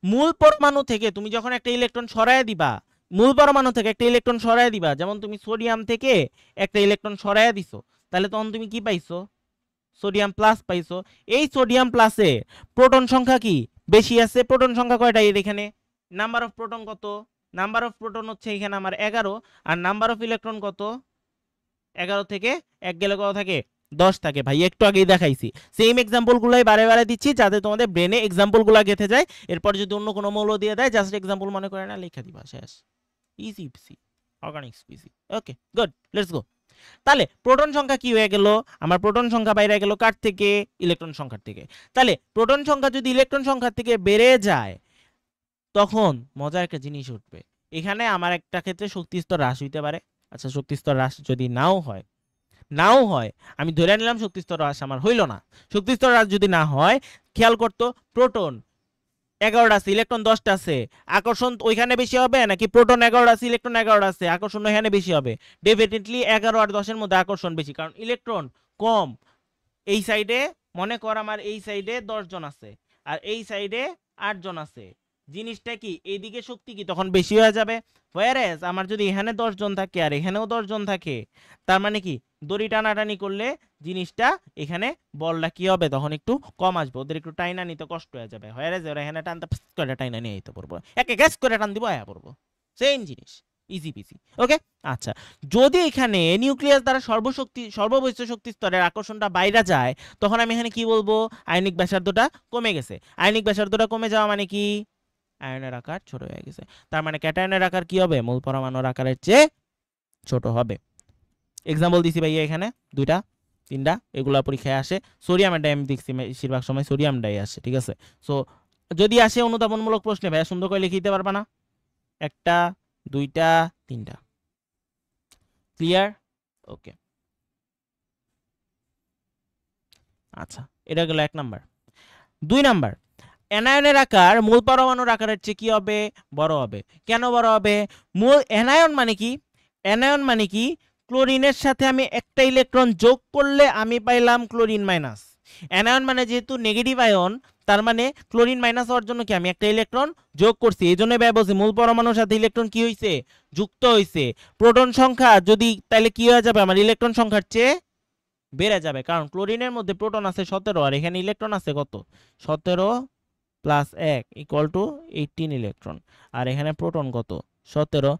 মূল পরমাণু থেকে তুমি যখন একটা ইলেকট্রন সরায় দিবা, মূল পরমাণু থেকে একটা ইলেকট্রন সরায় দিবা, যেমন তুমি সোডিয়াম থেকে একটা ইলেকট্রন সরায় দিছো, তাহলে তখন তুমি কি পাইছো? সোডিয়াম প্লাস পাইছো। এই সোডিয়াম প্লাসে প্রোটন সংখ্যা কি বেশি আছে? প্রোটন সংখ্যা কয়টা এর এখানে? নাম্বার অফ প্রোটন কত? নাম্বার অফ প্রোটন হচ্ছে এখানে আমার 11, আর নাম্বার অফ ইলেকট্রন কত? 11 থেকে 1 গেলে কত থাকে? 10 থাকে। ভাই একটু আগেই দেখাইছি, সেম এক্সাম্পল গুলাই বারে বারে দিচ্ছি যাতে তোমাদের ব্রেনে এক্সাম্পল গুলা গেঁথে যায়। এরপর যদি অন্য কোনো মৌল দিয়ে দেয় জাস্ট এক্সাম্পল মনে করে না লিখে দিবা, শেষ। Easy PC, organics PC. Okay good, let's go. তাহলে প্রোটন সংখ্যা কি হয়ে গেল? আমার প্রোটন সংখ্যা বাইরে গেল কার থেকে? ইলেকট্রন সংখ্যার থেকে। তাহলে প্রোটন সংখ্যা যদি ইলেকট্রন সংখ্যার থেকে বেড়ে যায় তখন মজার একটা জিনিস উঠবে। এখানে আমার একটা ক্ষেত্রে শক্তি স্তর হ্রাস হইতে পারে। আচ্ছা শক্তি স্তর হ্রাস যদি নাও হয়, নাও হয়, আমি ধরে নিলাম শক্তি স্তর হ্রাস আমার হইল না। শক্তি স্তর হ্রাস যদি না হয়, খেয়াল করতো প্রোটন 11টা আছে, ইলেকট্রন 10টা আছে, আকর্ষণ ওইখানে বেশি হবে নাকি প্রোটন 11টা আছে ইলেকট্রন 11টা আছে আকর্ষণ ওইখানে বেশি হবে? ডেফিনেটলি 11 আর 10 এর মধ্যে আকর্ষণ বেশি, কারণ ইলেকট্রন কম। এই সাইডে মনে কর আমার এই সাইডে 10 জন আছে আর এই সাইডে 8 জন আছে, জিনিসটা কি এইদিকে শক্তি কি তখন বেশি হয়ে যাবে। হোয়ারেস আমার যদি এখানে 10 জন থাকে আর এখানেও 10 জন থাকে, তার মানে কি দড়ি টানাটানি করলে জিনিসটা এখানে বলটা কি হবে তখন একটু কম আসবে, ওদের একটু টাইনা নিতে কষ্ট হয়ে যাবে। হোয়ারেস ওরা এখানে টানতে করে টাইনা নিয়ে আইতে পারবো, একে গ্যাস করে টান দিব আয়া পড়বো, সেম জিনিস, ইজি পিসি। ওকে, আচ্ছা, যদি এখানে নিউক্লিয়াস দ্বারা সর্ববৈশ্য শক্তি স্তরের আকর্ষণটা বাইরে যায়, তখন আমি এখানে কি বলবো? আয়নিক ব্যাসার্ধটা কমে গেছে। আয়নিক ব্যাসার্ধটা কমে যাওয়া মানে কি? আয়নের আকার ছোট হয়ে গেছে। তার মানে ক্যাটায়নের আকার কি হবে? মূল পরমাণুর আকারের চেয়ে ছোট হবে। এক্সাম্পল দিছি ভাইয়া এখানে 2টা 3টা, এগুলা পরীক্ষায় আসে। সোডিয়ামের ডাই আমি দেখছি বেশিরভাগ সময় সোডিয়াম ডাই আসে, ঠিক আছে। সো যদি আসে অনুধাবনমূলক প্রশ্নে ভাইয়া সুন্দর করে লিখে দিতে পারবা না? 1টা 2টা 3টা, ক্লিয়ার? ওকে, আচ্ছা, এটা গেল 1 নাম্বার। 2 নাম্বার, অ্যানায়নের আকার মূল পরমাণুর আকারের চেয়ে কি হবে? বড় হবে। কেন বড় হবে? মূল অ্যানায়ন মানে কি? অ্যানায়ন মানে কি? ক্লোরিনের সাথে আমি একটা ইলেকট্রন যোগ করলে আমি পাইলাম ক্লোরিন মাইনাস। অ্যানায়ন মানে যেহেতু নেগেটিভ আয়ন, তার মানে ক্লোরিন মাইনাস হওয়ার জন্য কি আমি একটা ইলেকট্রন যোগ করছি, এই জন্য বলছি মূল পরমাণুর সাথে ইলেকট্রন কি হয়েছে? যুক্ত হয়েছে। প্রোটন সংখ্যা যদি তাহলে কি হয়ে যাবে? আমার ইলেকট্রন সংখ্যার চেয়ে বেড়ে যাবে, কারণ ক্লোরিনের মধ্যে প্রোটন আছে 17 আর এখানে ইলেকট্রন আছে কত? 17 প্লাস 1 ইকুয়াল টু 18 ইলেকট্রন, আর এখানে প্রোটন কত? 17।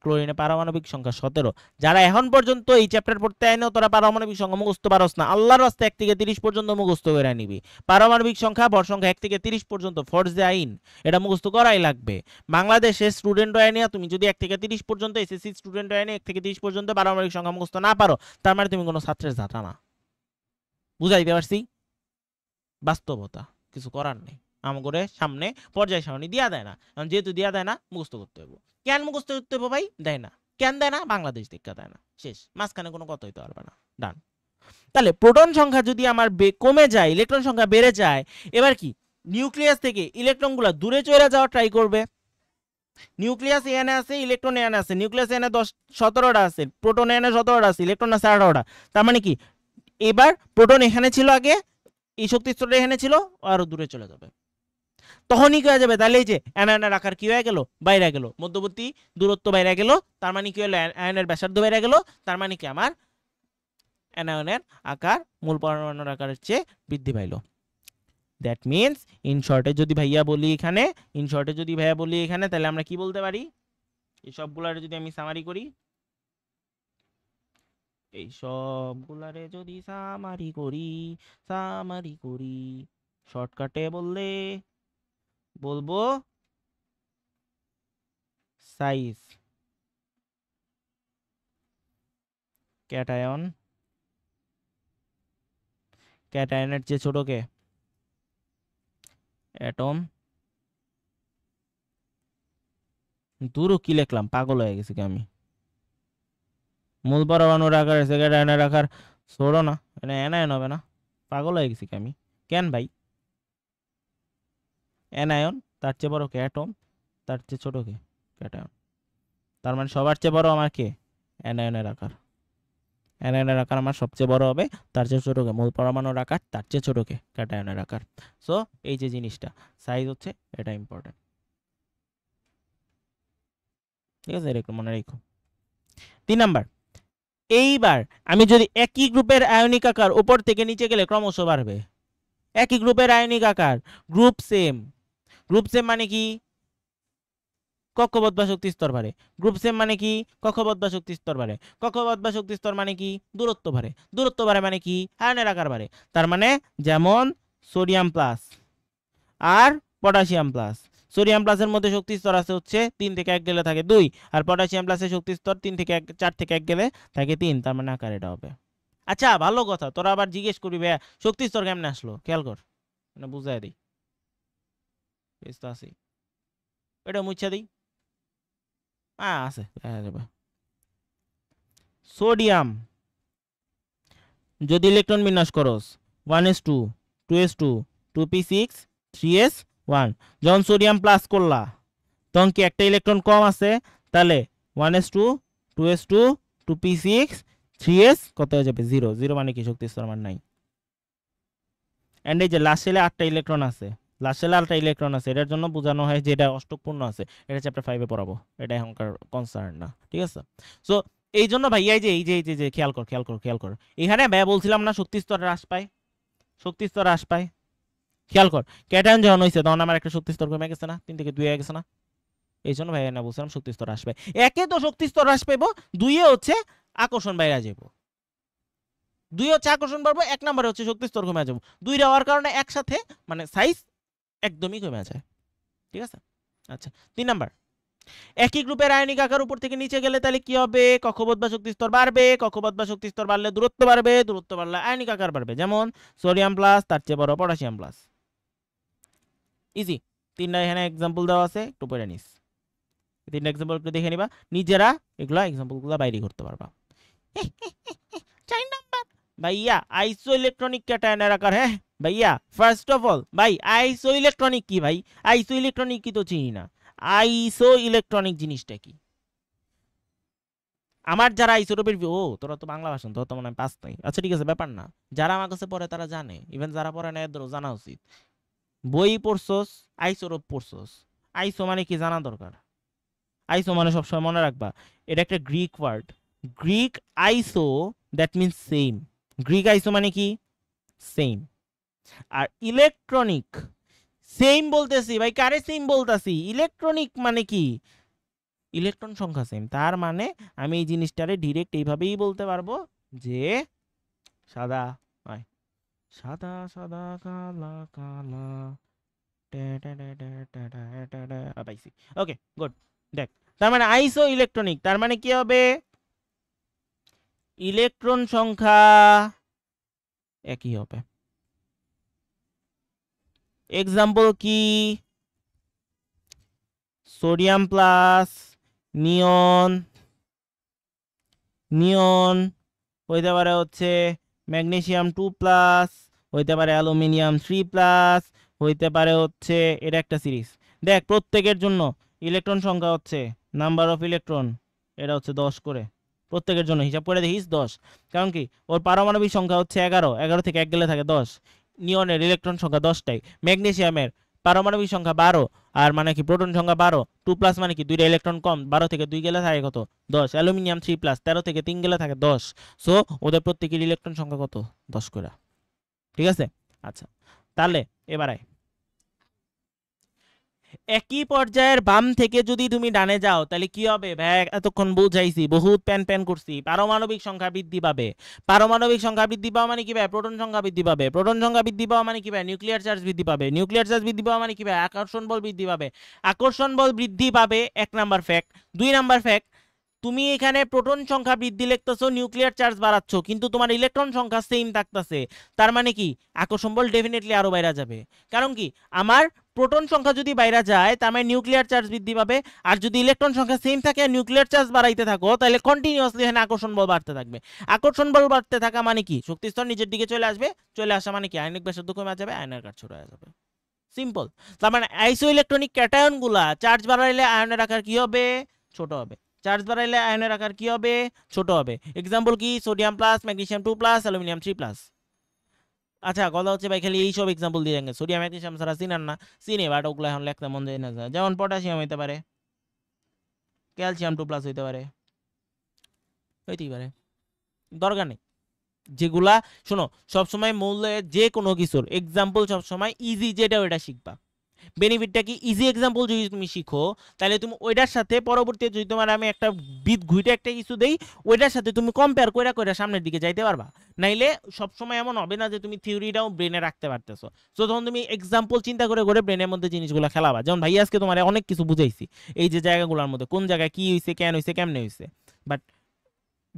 ক্লোরিনের পারমাণবিক সংখ্যা 17। যারা এখন পর্যন্ত এই চ্যাপ্টার পড়তে আইনো তোরা পারমাণবিক সংখ্যা মুখস্থ পারস না, আল্লাহর রাস্তে 1 থেকে 30 পর্যন্ত মুখস্থ করে নিবি। পারমাণবিক সংখ্যা ভর সংখ্যা 1 থেকে 30 পর্যন্ত ফরজে আইন, এটা মুখস্থ করাই লাগবে। বাংলাদেশের স্টুডেন্ট আইনে তুমি যদি 1 থেকে 30 পর্যন্ত, এসএসসি স্টুডেন্ট আইনে 1 থেকে 30 পর্যন্ত পারমাণবিক সংখ্যা মুখস্থ না পারো, তার মানে তুমি কোনো ছাত্রের জাতা না। বুঝাইতে পারছি? বাস্তবতা, কিছু করার নেই। আমগরে সামনে পর্যায় সারণী দিয়া দেয় না, কারণ যেহেতু দিয়া দেয় না মুখস্থ করতে হবে। কেন মুখস্থ করতে হবে ভাই? দেয় না। কেন দেয় না? বাংলাদেশ দীক্ষা দেয় না, শেষ, মাঝখানে কোনো কথা হইতে পারবে না, ডান। তাহলে প্রোটন সংখ্যা যদি আমার কমে যায়, ইলেকট্রন সংখ্যা বেড়ে যায়, এবার কি নিউক্লিয়াস থেকে ইলেকট্রনগুলো দূরে চলে যাওয়া ট্রাই করবে। নিউক্লিয়াস এখানে আছে, ইলেকট্রন এখানে আছে, নিউক্লিয়াস এখানে 17টা আছে, প্রোটন এখানে 17টা আছে, ইলেকট্রন আছে 18টা। তার মানে কি এবার প্রোটন এখানে ছিল আগে, এই শক্তি স্তরটা এখানে ছিল, আরো দূরে চলে যাবে। তখনই কি হয়ে যাবে? তাহলে এই যে অ্যানায়নের আকার কি হয়ে গেল? বাইরে গেল, মধ্যবর্তী দূরত্ব বাইরে গেল, তার মানে কি হলো? আয়নের ব্যাসার্ধ বাইরে গেল, তার মানে কি আমার অ্যানায়নের আকার মূল পরমাণুর আকারের চেয়ে বৃদ্ধি পাইল। দ্যাট মিনস ইন শর্টে যদি ভাইয়া বলি এখানে, তাহলে আমরা কি বলতে পারি? এই সবগুলারে যদি আমি সামারি করি, শর্টকাটে বললে বলবো সাইজ ক্যাটায়নের চেয়ে ছোট কে? অ্যাটম। দূরও কি লিখলাম, পাগল হয়ে গেছি কি আমি? মূল পরমাণুর আকার আছে, ক্যাটায়নের আকার ছোট না, মানে অ্যানায়ন হবে না? পাগল হয়ে গেছি কি আমি? কেন ভাই? অ্যানায়ন তার চেয়ে বড় কে? অ্যাটম তার চেয়ে ছোট কে? ক্যাটায়ন। তার মানে সবার চেয়ে বড় আমার কে? অ্যানায়নের আকার। অ্যানায়নের আকার আমার সবচেয়ে বড় হবে, তার চেয়ে ছোট কে? মূল পরমাণুর আকার, তার চেয়ে ছোট কে? ক্যাটায়নের আকার। সো এই যে জিনিসটা সাইজ হচ্ছে, এটা ইম্পর্টেন্ট, ঠিক আছে? এটা একটু মনে রেখো। 3 নাম্বার, এইবার আমি যদি একই গ্রুপের আয়নিক আকার উপর থেকে নিচে গেলে ক্রমশ বাড়বে। একই গ্রুপের আয়নিক আকার, গ্রুপ সেম মানে কি? কক্ষপথ বা শক্তি স্তর বাড়ে। গ্রুপ সেম মানে কি? কক্ষপথ বা শক্তি স্তর বাড়ে। কক্ষপথ বা শক্তি স্তর মানে কি? দূরত্ব বাড়ে। দূরত্ব বাড়ে মানে কি? আয়নের আকার বাড়ে। তার মানে যেমন সোডিয়াম প্লাস আর পটাশিয়াম প্লাস, সোডিয়াম প্লাসের মধ্যে শক্তি স্তর আছে হচ্ছে 3 থেকে 1 গেলে থাকে 2, আর পটাশিয়াম প্লাসের শক্তি স্তর 4 থেকে 1 গেলে থাকে 3, তার মানে আকার এটা হবে। আচ্ছা, ভালো কথা, তোরা আবার জিজ্ঞেস করবি ভাইয়া শক্তি স্তর কেমনে আসলো? খেয়াল কর, মানে বুঝাই দিই, আছে এটা মুছা দিই, আছে দেখা যাবে। সোডিয়াম যদি ইলেকট্রন বিন্যাস করস 1s2 2s2 2p6 3s 1 যখন সোডিয়াম প্লাস করলা তখন কি একটা ইলেকট্রন কম আছে, তাহলে 1s2 2s2 2p6 3s কত হয়ে যাবে 0, 0 মানে কি শক্তি স্তর মান নাই। এন্ড এই যে লাস্ট শেলে 8টা ইলেকট্রন আছে, লাস্ট শেলে 8টা ইলেকট্রন আছে, এটার জন্য বোঝানো হয় যে এটা অষ্টকপূর্ণ আছে, এটা চ্যাপ্টার 5 এ পড়াবো, এটা এখনকার কনসার্ন না, ঠিক আছে। সো এই জন্য ভাই এই যে খেয়াল কর এখানে ভাই বলছিলাম না শক্তি স্তর হ্রাস পায়, শক্তি স্তর হ্রাস পায়, খেয়াল কর ক্যাটায়ন যখন হয়েছে তখন আমার একটা শক্তি স্তর কমে গেছে না, 3 থেকে 2 হয়ে গেছে না, এই জন্য ভাই না বলছিলাম শক্তি স্তর হ্রাস পায়। একে তো শক্তি স্তর হ্রাস পাইবো, 2 এ হচ্ছে আকর্ষণ বাইরে যাবো, 2 হচ্ছে আকর্ষণ বাড়বো, 1 নম্বরে হচ্ছে শক্তি স্তর কমে যাবো, 2 হওয়ার কারণে একসাথে মানে সাইজ একদমই কমে যায়, ঠিক আছে। আচ্ছা 3 নাম্বার, একই গ্রুপের আয়নিক আকার উপর থেকে নিচে গেলে তাহলে কি হবে, কক্ষপথ বা শক্তি স্তর বাড়বে, কক্ষপথ বা শক্তি স্তর বাড়লে দূরত্ব বাড়বে, দূরত্ব বাড়লে আয়নিক আকার বাড়বে, যেমন সোডিয়াম প্লাস তার চেয়ে বড় পটাশিয়াম প্লাস, ইজি। 3টা এখানে एग्जांपल দেওয়া আছে, একটু পড়ে নিস, 3টা एग्जांपल একটু দেখে নিবা, নিজেরা এগুলা एग्जांपलগুলো বাইরে করতে পারবা। 4 নাম্বার ভাইয়া আইসো ইলেকট্রনিক ক্যাটায়নের আকার, হ্যাঁ ভাইয়া ফার্স্ট অফ অল ভাই আইসো ইলেকট্রনিক কি ভাই, আইসো ইলেকট্রনিক কি তো চিনি না, আইসো ইলেকট্রনিক জিনিসটা কি, আমার যারা আইসোটোপের ও তোরা তো বাংলা ভাষণ তোরা তো মনে হয় পাস নাই, আচ্ছা ঠিক আছে ব্যাপার না, যারা আমার কাছে পড়ে তারা জানে, ইভেন যারা পড়ে না এদেরও জানা উচিত, বই পড়ছস আইসোটোপ পড়ছস, আইসো মানে কি জানা দরকার, আইসো মানে সবসময় মনে রাখবা এটা একটা গ্রিক ওয়ার্ড, গ্রিক আইসো দ্যাট মিনস সেম, গ্রিক আইসো মানে কি সেম, আর ইলেকট্রনিক সেম বলতেছি ভাই, কারে সেম বলতাছি, ইলেকট্রনিক মানে কি ইলেকট্রন সংখ্যা সেম, তার মানে আমি এই জিনিসটারে ডিরেক্ট এইভাবেই বলতে পারবো যে সাদা হয়, সাদা সাদা কালা কালা পাইছি, ওকে গুড। দেখ তার মানে আইসো ইলেকট্রনিক, তার মানে কি হবে ইলেকট্রন সংখ্যা একই হবে, এক্সাম্পল কি সোডিয়াম প্লাস নিয়ন, নিয়ন হইতে পারে হচ্ছে ম্যাগনেসিয়াম 2 প্লাস, হইতে পারে অ্যালুমিনিয়াম 3 প্লাস, হইতে পারে হচ্ছে এটা একটা সিরিজ, দেখ প্রত্যেকের জন্য ইলেকট্রন সংখ্যা হচ্ছে নাম্বার অফ ইলেকট্রন এটা হচ্ছে 10 করে, প্রত্যেকের জন্য হিসাব করে দেখিস 10, কারণ কি ওর পারমাণবিক সংখ্যা হচ্ছে 11, 11 থেকে 1 গেলে থাকে 10, নিয়নের ইলেকট্রন সংখ্যা 10টাই, ম্যাগনেসিয়ামের পারমাণবিক সংখ্যা 12, আর মানে কি প্রোটন সংখ্যা 12, 2 প্লাস মানে কি দুইটা ইলেকট্রন কম, 12 থেকে 2 গেলে থাকে কত 10, অ্যালুমিনিয়াম 3 প্লাস 13 থেকে 3 গেলে থাকে 10, সো ওদের প্রত্যেকের ইলেকট্রন সংখ্যা কত 10 করে, ঠিক আছে। আচ্ছা তাহলে এবারে একই পর্যায়ের বাম থেকে যদি তুমি ডানে যাও তাহলে কি হবে ভাই, এতক্ষণ বুঝাইছি বহুত প্যান প্যান করছি, পারমাণবিক সংখ্যা বৃদ্ধি পাবে, পারমাণবিক সংখ্যা বৃদ্ধি পাওয়া মানে কি ভাই প্রোটন সংখ্যা বৃদ্ধি পাবে, প্রোটন সংখ্যা বৃদ্ধি পাওয়া মানে কি ভাই নিউক্লিয়ার চার্জ বৃদ্ধি পাবে, নিউক্লিয়ার চার্জ বৃদ্ধি পাওয়া মানে কি ভাই আকর্ষণ বল বৃদ্ধি পাবে, আকর্ষণ বল বৃদ্ধি পাবে, 1 নাম্বার ফ্যাক্ট। 2 নাম্বার ফ্যাক্ট, তুমি এখানে প্রোটন সংখ্যা বৃদ্ধি লিখতেছো, নিউক্লিয়ার চার্জ বাড়াচ্ছ, কিন্তু তোমার ইলেকট্রন সংখ্যা সেম থাকতেছে, তার মানে কি আকর্ষণ বল ডেফিনেটলি আরো বাইরে যাবে, কারণ কি আমার প্রোটন সংখ্যা যদি বাইরে যায় তার মানে নিউক্লিয়ার চার্জ বৃদ্ধি পাবে, আর যদি ইলেকট্রন সংখ্যা সেম থাকে আর নিউক্লিয়ার চার্জ বাড়াইতে থাকো তাহলে কন্টিনিউয়াসলি এখানে আকর্ষণ বল বাড়তে থাকবে, আকর্ষণ বল বাড়তে থাকা মানে কি শক্তি স্তর নিচের দিকে চলে আসবে, চলে আসা মানে কি আয়নিক ব্যাসার্ধ কমে যাবে, আয়নের কাজ ছোট হয়ে যাবে, সিম্পল। তার মানে আইসো ইলেকট্রনিক ক্যাটায়ন গুলা চার্জ বাড়াইলে আয়নের আকার কি হবে ছোট হবে, চার্জ বাড়াইলে আয়নের আকার কি হবে ছোট হবে, এক্সাম্পল কি sodium plus magnesium 2 plus aluminium 3 plus. আচ্ছা কথা হচ্ছে ভাই খালি এইসব এক্সাম্পল দিয়ে দেন, সোডিয়াম ম্যাগনেসিয়াম ছাড়া চিনান না, চিনি বাট ওগুলো এখন লেখতে মন যায় না, যেমন পটাশিয়াম হইতে পারে, ক্যালসিয়াম 2 প্লাস হইতে পারে, হইতেই পারে, দরকার নেই যেগুলা, শোনো সবসময় মূল্যের যে কোনো কিছুর এক্সাম্পল সবসময় ইজি যেটা ওইটা শিখবা, বেনিফিটটা কি ইজি এক্সাম্পল যদি তুমি শিখো তাহলে তুমি ওইটার সাথে পরবর্তীতে যদি তোমার আমি একটা বিদ ঘুইটা একটা কিছু দেই ওইটার সাথে তুমি কম্পেয়ার কইরা কইরা সামনের দিকে যাইতে পারবা, নাইলে সবসময় এমন হবে না যে তুমি থিওরিটাও ব্রেনে রাখতে পারতেছো, সো তখন তুমি এক্সাম্পল চিন্তা করে করে ব্রেনের মধ্যে জিনিসগুলো খেলাবা, যেমন ভাই আজকে তোমার অনেক কিছু বুঝাইছি এই যে জায়গাগুলোর মধ্যে কোন জায়গায় কি হয়েছে কেন হয়েছে কেমনে হয়েছে, বাট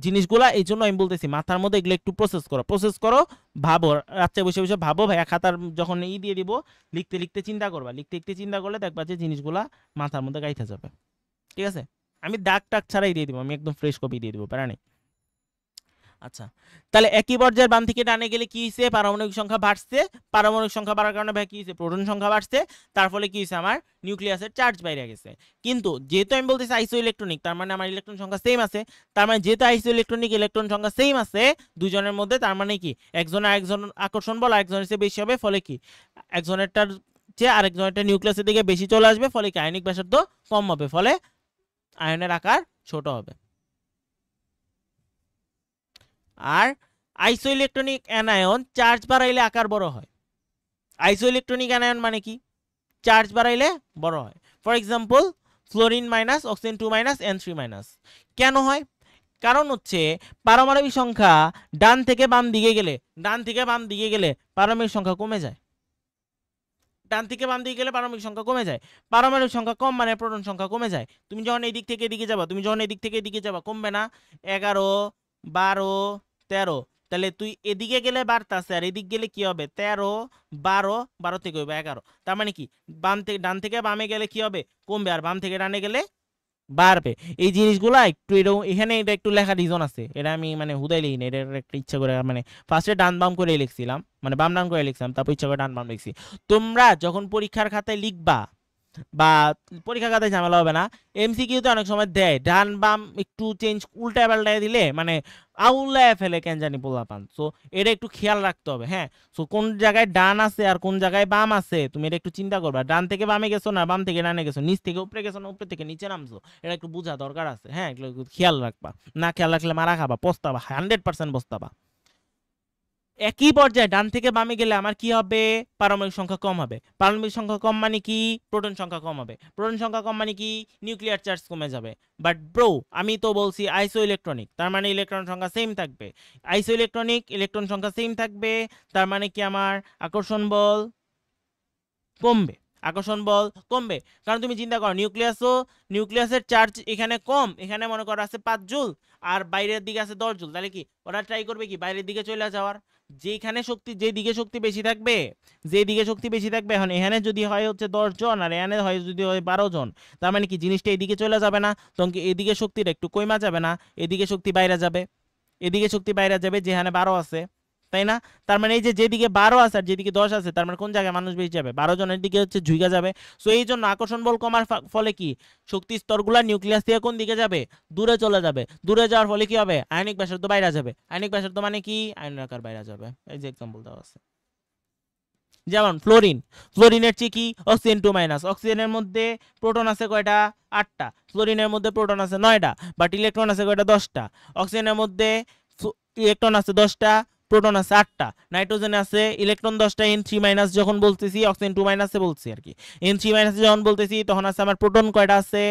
জিনিসগুলা এই জন্য আমি বলতেছি মাথার মধ্যে এগুলো একটু প্রসেস করো, ভাবো রাত্রে বসে বসে ভাবো ভাই খাতার যখন দিয়ে দিব লিখতে লিখতে চিন্তা করবা, লিখতে লিখতে চিন্তা করলে দেখবা যে জিনিসগুলা মাথার মধ্যে গাইতে যাবে, ঠিক আছে। আমি দাগ টাক ছাড়াই দিয়ে দিব, আমি একদম ফ্রেশ কপি দিয়ে দিব, প্যারা নেই। আচ্ছা, তাহলে একই পর্যায়ের বাম থেকে ডানে গেলে কি হয়েছে? পারমাণবিক সংখ্যা বাড়ছে। পারমাণবিক সংখ্যা বাড়ার কারণে ভাই কি হয়েছে? প্রোটন সংখ্যা বাড়ছে। তার ফলে কি হয়েছে? আমার নিউক্লিয়াসের চার্জ বাইরে গেছে। কিন্তু যেহেতু আমি বলতেছি আইসো ইলেকট্রনিক, তার মানে আমার ইলেকট্রন সংখ্যা সেম আছে। তার মানে যেহেতু আইসো ইলেকট্রনিক ইলেকট্রন সংখ্যা সেম আছে দুজনের মধ্যে, তার মানে কি একজনের আরেকজন আকর্ষণ বল আরেকজনের চেয়ে বেশি হবে। ফলে কি একজনেরটার চেয়ে আরেকজনেরটা নিউক্লিয়াসের দিকে বেশি চলে আসবে। ফলে কি আয়নিক ব্যাসার্ধ কম হবে। ফলে আয়নের আকার ছোট হবে। আর আইসো ইলেকট্রনিক অ্যানায়ন চার্জ বাড়াইলে আকার বড় হয়। আইসো ইলেকট্রনিক অ্যানায়ন মানে কি? চার্জ বাড়াইলে বড় হয়। For example fluorine minus, oxygen 2 minus, N3 minus. কেন হয়? কারণ হচ্ছে পারমাণবিক সংখ্যা ডান থেকে বাম দিকে গেলে পারমাণবিক সংখ্যা কমে যায়। ডান থেকে বাম দিকে গেলে পারমাণবিক সংখ্যা কমে যায়। পারমাণবিক সংখ্যা কম মানে প্রোটন সংখ্যা কমে যায়। তুমি যখন এই দিক থেকে এদিকে যাবা কমবে না? 11, 12, 13। তাহলে তুই এদিকে গেলে বাড়তাছে আর এদিক গেলে কি হবে? 13, 12, 12 থেকে হইবে 11। তার মানে কি ডান থেকে বামে গেলে কি হবে? কমবে। আর বাম থেকে ডানে গেলে বাড়বে। এই জিনিসগুলো একটু এখানে এটা একটু লেখার রিজন আছে। এটা আমি মানে হুদাই লিখি না, এটা একটা ইচ্ছা করে মানে ফার্স্টে ডান বাম করে লিখছিলাম, মানে বাম ডান করে লিখছিলাম, তারপর ইচ্ছা করে ডান বাম লিখছি। তোমরা যখন পরীক্ষার খাতায় লিখবা বা পরীক্ষার খাতায় ঝামেলা হবে না, এমসিকিউতে অনেক সময় দেয় ডান বাম একটু চেঞ্জ উল্টায় পাল্টায় দিলে মানে আউলায় ফেলে কেন জানি পোলাপান। সো এটা একটু খেয়াল রাখতে হবে। হ্যাঁ, সো কোন জায়গায় ডান আছে আর কোন জায়গায় বাম আছে তুমি এটা একটু চিন্তা করবা। ডান থেকে বামে গেছো না বাম থেকে ডানে গেছো, নিচ থেকে উপরে গেছো না উপরে থেকে নিচে নামছো, এটা একটু বোঝা দরকার আছে। হ্যাঁ, এগুলো একটু খেয়াল রাখবা। না খেয়াল রাখলে মারা খাবা, পস্তাবা, 100% পস্তাবা। একই পর্যায়ে ডান থেকে বামে গেলে আমার কি হবে? পারমাণবিক সংখ্যা কম হবে। পারমাণবিক সংখ্যা কম মানে কি? প্রোটন সংখ্যা কম হবে। প্রোটন সংখ্যা কম মানে কি? নিউক্লিয়ার চার্জ কমে যাবে। বাট ব্রো, আমি তো বলছি আইসো ইলেকট্রনিক, তার মানে ইলেকট্রন সংখ্যা সেম থাকবে। আইসো ইলেকট্রনিক ইলেকট্রন সংখ্যা সেম থাকবে, তার মানে কি আমার আকর্ষণ বল কমবে। আকর্ষণ বল কমবে কারণ তুমি চিন্তা করো নিউক্লিয়াসের চার্জ এখানে কম, এখানে মনে করো আছে 5 জুল আর বাইরের দিকে আছে 10 জুল। তাহলে কি ওরা ট্রাই করবে কি বাইরের দিকে চলে যাওয়ার? যেদিকে শক্তি বেশি থাকবে, এখন এখানে যদি হয় হচ্ছে 10 জন আর এখানে হয় যদি হয় 12 জন, তার মানে কি জিনিসটা এদিকে চলে যাবে না? তখন কি এদিকে শক্তিটা একটু কমা যাবে না? এদিকে শক্তি বাইরে যাবে যেখানে 12 আছে, তাই না? তার মানে এই যে যেদিকে 12 আছে আর যেদিকে 10 আছে, তার মানে কোন জায়গায় মানুষ বেশি যাবে? 12 জনের দিকে হচ্ছে ঝুঁকে যাবে। সো এই জন্য আকর্ষণ বল কমার ফলে কি শক্তি স্তরগুলো নিউক্লিয়াস থেকে কোন দিকে যাবে? দূরে চলে যাবে। দূরে যাওয়ার ফলে কি হবে? আয়নিক ব্যাসার্ধ বাইরে যাবে। আয়নিক ব্যাসার্ধ মানে কি? আয়নের আকার বাইরে যাবে। এই যে এক্সাম্পল দেওয়া আছে। যেমন ফ্লোরিনের চেয়ে কি অক্সিজেন 2 মাইনাস। অক্সিজেনের মধ্যে প্রোটন আছে কয়টা? 8টা। ফ্লোরিনের মধ্যে প্রোটন আছে 9টা, বাট ইলেকট্রন আছে কয়টা? 10টা। অক্সিজেনের মধ্যে ইলেকট্রন আছে 10টা, প্রোটন আছে 8টা। নাইট্রোজেনে আছে ইলেকট্রন 10টা, N3 মাইনাস যখন বলতেছি, অক্সিজেন 2 মাইনাসে বলছি আর কি। N3 মাইনাসে যখন বলতেছি তখন আছে আমার প্রোটন কয়টা আছে?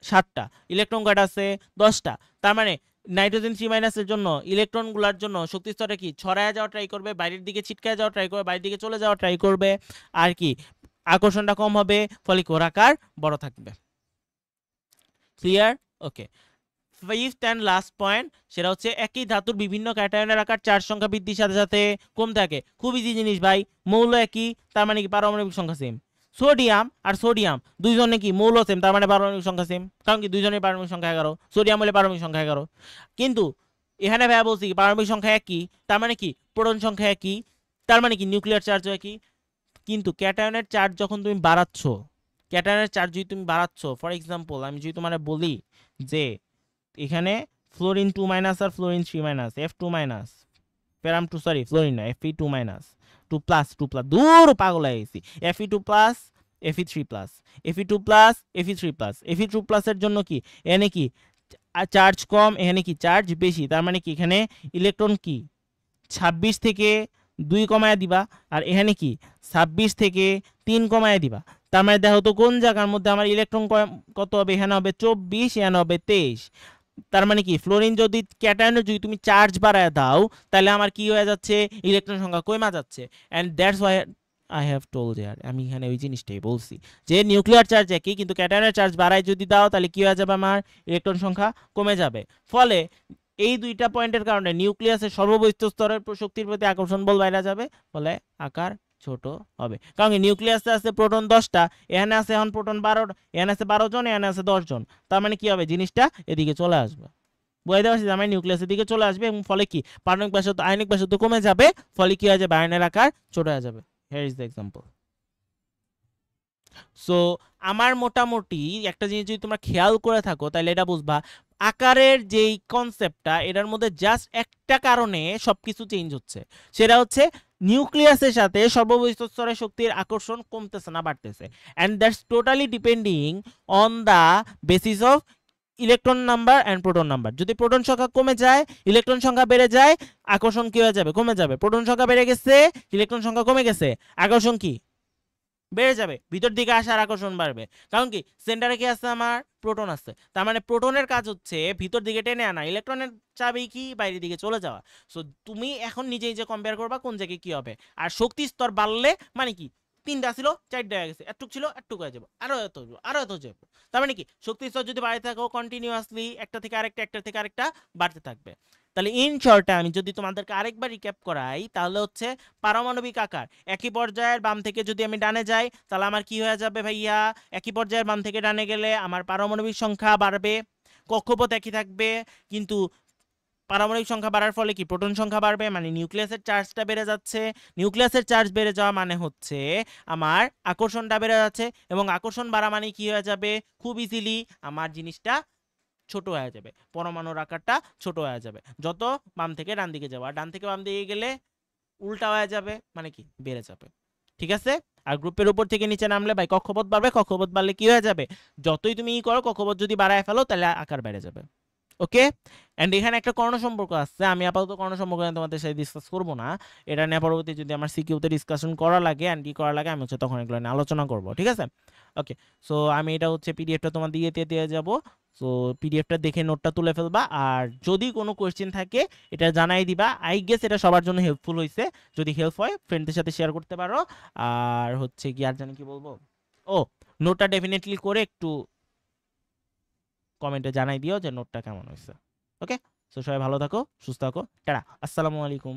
7টা। ইলেকট্রন কয়টা আছে? 10টা। তার মানে নাইট্রোজেন 3 মাইনাসের জন্য ইলেকট্রনগুলোর জন্য শক্তি স্তরে কি ছড়ায় যাওয়া ট্রাই করবে, বাইরের দিকে ছিটকায় যাওয়া ট্রাই করবে, বাইরের দিকে চলে যাওয়া ট্রাই করবে। আর কি আকর্ষণটা কম হবে, ফলে কোরাকার বড় থাকবে। Clear? Okay. Fifth and last point, সেটা হচ্ছে একই ধাতুর বিভিন্ন ক্যাটায়নের আকার চার্জ সংখ্যা বৃদ্ধির সাথে সাথে কম থাকে। খুব ইজি জিনিস ভাই, মৌল একই তার মানে কি পারমাণবিক সংখ্যা সেম। সোডিয়াম দুইজনে কি মৌল সেম, তার মানে পারমাণবিক সংখ্যা সেম, কারণ কি দুইজনের পারমাণবিক সংখ্যা 11। সোডিয়াম হলে পারমাণবিক সংখ্যা 11। কিন্তু এখানে ভাইয়া বলছি কি পারমাণবিক সংখ্যা একই, তার মানে কি প্রোটন সংখ্যা একই, তার মানে কি নিউক্লিয়ার চার্জও একই। কিন্তু ক্যাটায়নের চার্জ যখন তুমি বাড়াচ্ছ, ফর এক্সাম্পল আমি যদি তোমার বলি যে এখানে ফ্লোরিন 2 মাইনাস আর fluorine 3 minus, F2 minus, fluorine না, Fe2 মাইনাস, 2 প্লাস দূর পাগল হয়ে গেছি, Fe2 plus, Fe3 plus, Fe2 plus, Fe3 plus. Fe2 প্লাসের জন্য কি এখানে কি চার্জ কম, এখানে কি চার্জ বেশি, তার মানে কি এখানে ইলেকট্রন কি 26 থেকে 2 কমায় দিবা, আর এখানে কি 26 থেকে 3 কমায় দিবা। তার মানে দেখো তো কোন জায়গার মধ্যে আমার ইলেকট্রন কত হবে? এখানে হবে 24, এখানে হবে 23। তার মানে কি ফ্লোরিন যদি ক্যাটায়নের যদি তুমি চার্জ বাড়ায় দাও, তাহলে আমার কি হয়ে যাচ্ছে? ইলেকট্রন সংখ্যা কমে যাচ্ছে। And that's why I have told there, আমি এখানে ওই জিনিসটাই বলছি যে নিউক্লিয়ার চার্জ একই, কিন্তু ক্যাটায়নের চার্জ বাড়ায় যদি দাও তাহলে কি হয়ে যাবে? আমার ইলেকট্রন সংখ্যা কমে যাবে। ফলে এই দুইটা পয়েন্টের কারণে নিউক্লিয়াসের সর্ববহিঃস্থ স্তরের শক্তির প্রতি আকর্ষণ বল বাইরে যাবে, ফলে আকার ছোট হবে। কারণ নিউক্লিয়াসে আছে প্রোটন 10টা, এখানে আছে এখন প্রোটন 12, এখানে আছে 12 জন, এখানে আছে 10 জন। তার মানে কি হবে? জিনিসটা এদিকে চলে আসবে। বুঝাইতে পারছি যে আমার নিউক্লিয়াসের দিকে চলে আসবে এবং ফলে কি পারমাণবিক ব্যাসার্ধ আয়নিক ব্যাসার্ধ কমে যাবে, ফলে কি হয়ে যাবে আয়নের আকার ছোট হয়ে যাবে। Here is the example. So আমার মোটামুটি একটা জিনিস যদি তোমরা খেয়াল করে থাকো তাহলে এটা বুঝবা আকারের যেই কনসেপ্টটা এটার মধ্যে জাস্ট একটা কারণে সবকিছু চেঞ্জ হচ্ছে, সেটা হচ্ছে নিউক্লিয়াসের সাথে সর্ববহিঃস্থ স্তরের শক্তির আকর্ষণ কমতেছে না বাড়তেছে, and that's totally depending on the basis of electron number and proton number. যদি প্রোটন সংখ্যা কমে যায়, ইলেকট্রন সংখ্যা বেড়ে যায়, আকর্ষণ কি হয়ে যাবে? কমে যাবে। প্রোটন সংখ্যা বেড়ে গেছে, ইলেকট্রন সংখ্যা কমে গেছে, আকর্ষণ কি বেড়ে যাবে, ভিতর দিকে আসার আকর্ষণ বাড়বে। কারণ কি সেন্টারে কি আছে? আমার প্রোটন আছে। তার মানে প্রোটনের কাজ হচ্ছে ভিতর দিকে টেনে আনা, ইলেকট্রনের চাবি কি বাইরের দিকে চলে যাওয়া। সো তুমি এখন নিজে নিজে কম্পেয়ার করবা কোন জায়গায় কি হবে। আর শক্তি স্তর বাড়লে মানে কি 3টা ছিল 4টা হয়ে গেছে, একটুক ছিল একটুক হয়ে যাবে, আরো এত আরো এত যাবো। তার মানে কি শক্তি স্তর যদি বাড়তে থাকো কন্টিনিউয়াসলি একটা থেকে আরেকটা বাড়তে থাকবে। তাহলে ইন শর্টে আমি যদি তোমাদেরকে আরেকবার রিক্যাপ করাই তাহলে হচ্ছে পারমাণবিক আকার একই পর্যায়ের বাম থেকে যদি আমি ডানে যাই তাহলে আমার কি হয়ে যাবে ভাইয়া? একই পর্যায়ের বাম থেকে ডানে গেলে আমার পারমাণবিক সংখ্যা বাড়বে, কক্ষপথ একই থাকবে, কিন্তু পারমাণবিক সংখ্যা বাড়ার ফলে কি প্রোটন সংখ্যা বাড়বে, মানে নিউক্লিয়াসের চার্জটা বেড়ে যাচ্ছে। নিউক্লিয়াসের চার্জ বেড়ে যাওয়া মানে হচ্ছে আমার আকর্ষণটা বেড়ে যাচ্ছে, এবং আকর্ষণ বাড়া মানে কি হয়ে যাবে? খুব ইজিলি আমার জিনিসটা ছোট হয়ে যাবে, পরমাণুর আকারটা ছোট হয়ে যাবে যত বাম থেকে ডান দিকে যাবে। আর ডান থেকে বাম দিকে গেলে উল্টা হয়ে যাবে, মানে কি বেড়ে যাবে। ঠিক আছে? আর গ্রুপের উপর থেকে নিচে নামলে ভাই কক্ষপথ বাড়বে, কক্ষপথ বাড়লে কি হয়ে যাবে? যতই তুমি ই করো কক্ষপথ যদি বাড়ায় ফেলো তাহলে আকার বেড়ে যাবে। ওকে? এন্ড এখানে একটা কর্ণ সম্পর্ক আছে, আমি আপাতত কর্ণ সম্পর্ক নিয়ে তোমাদের সাথে ডিসকাস করবো না। এটা নিয়ে পরবর্তী যদি আমার সিকিউতে ডিসকাশন করা লাগে অ্যান্ড কি করা লাগে আমি হচ্ছে তখন এগুলো নিয়ে আলোচনা করবো। ঠিক আছে? ওকে, সো আমি এটা হচ্ছে পিডিএফটা তোমার দিয়ে যাবো। সো পিডিএফটা দেখে নোটটা তুলে ফেলবা, আর যদি কোনো কোয়েশ্চেন থাকে এটা জানাই দিবা। আই গেস এটা সবার জন্য হেল্পফুল হয়েছে, যদি হেল্প হয় ফ্রেন্ডদের সাথে শেয়ার করতে পারো। আর হচ্ছে কি আর জানি কি বলবো, ও নোটটা ডেফিনেটলি করে একটু কমেন্টে জানাই দিও যে নোটটা কেমন হয়েছে। ওকে, সো সবাই ভালো থাকো, সুস্থ থাকো, টাটা, আসসালামু আলাইকুম।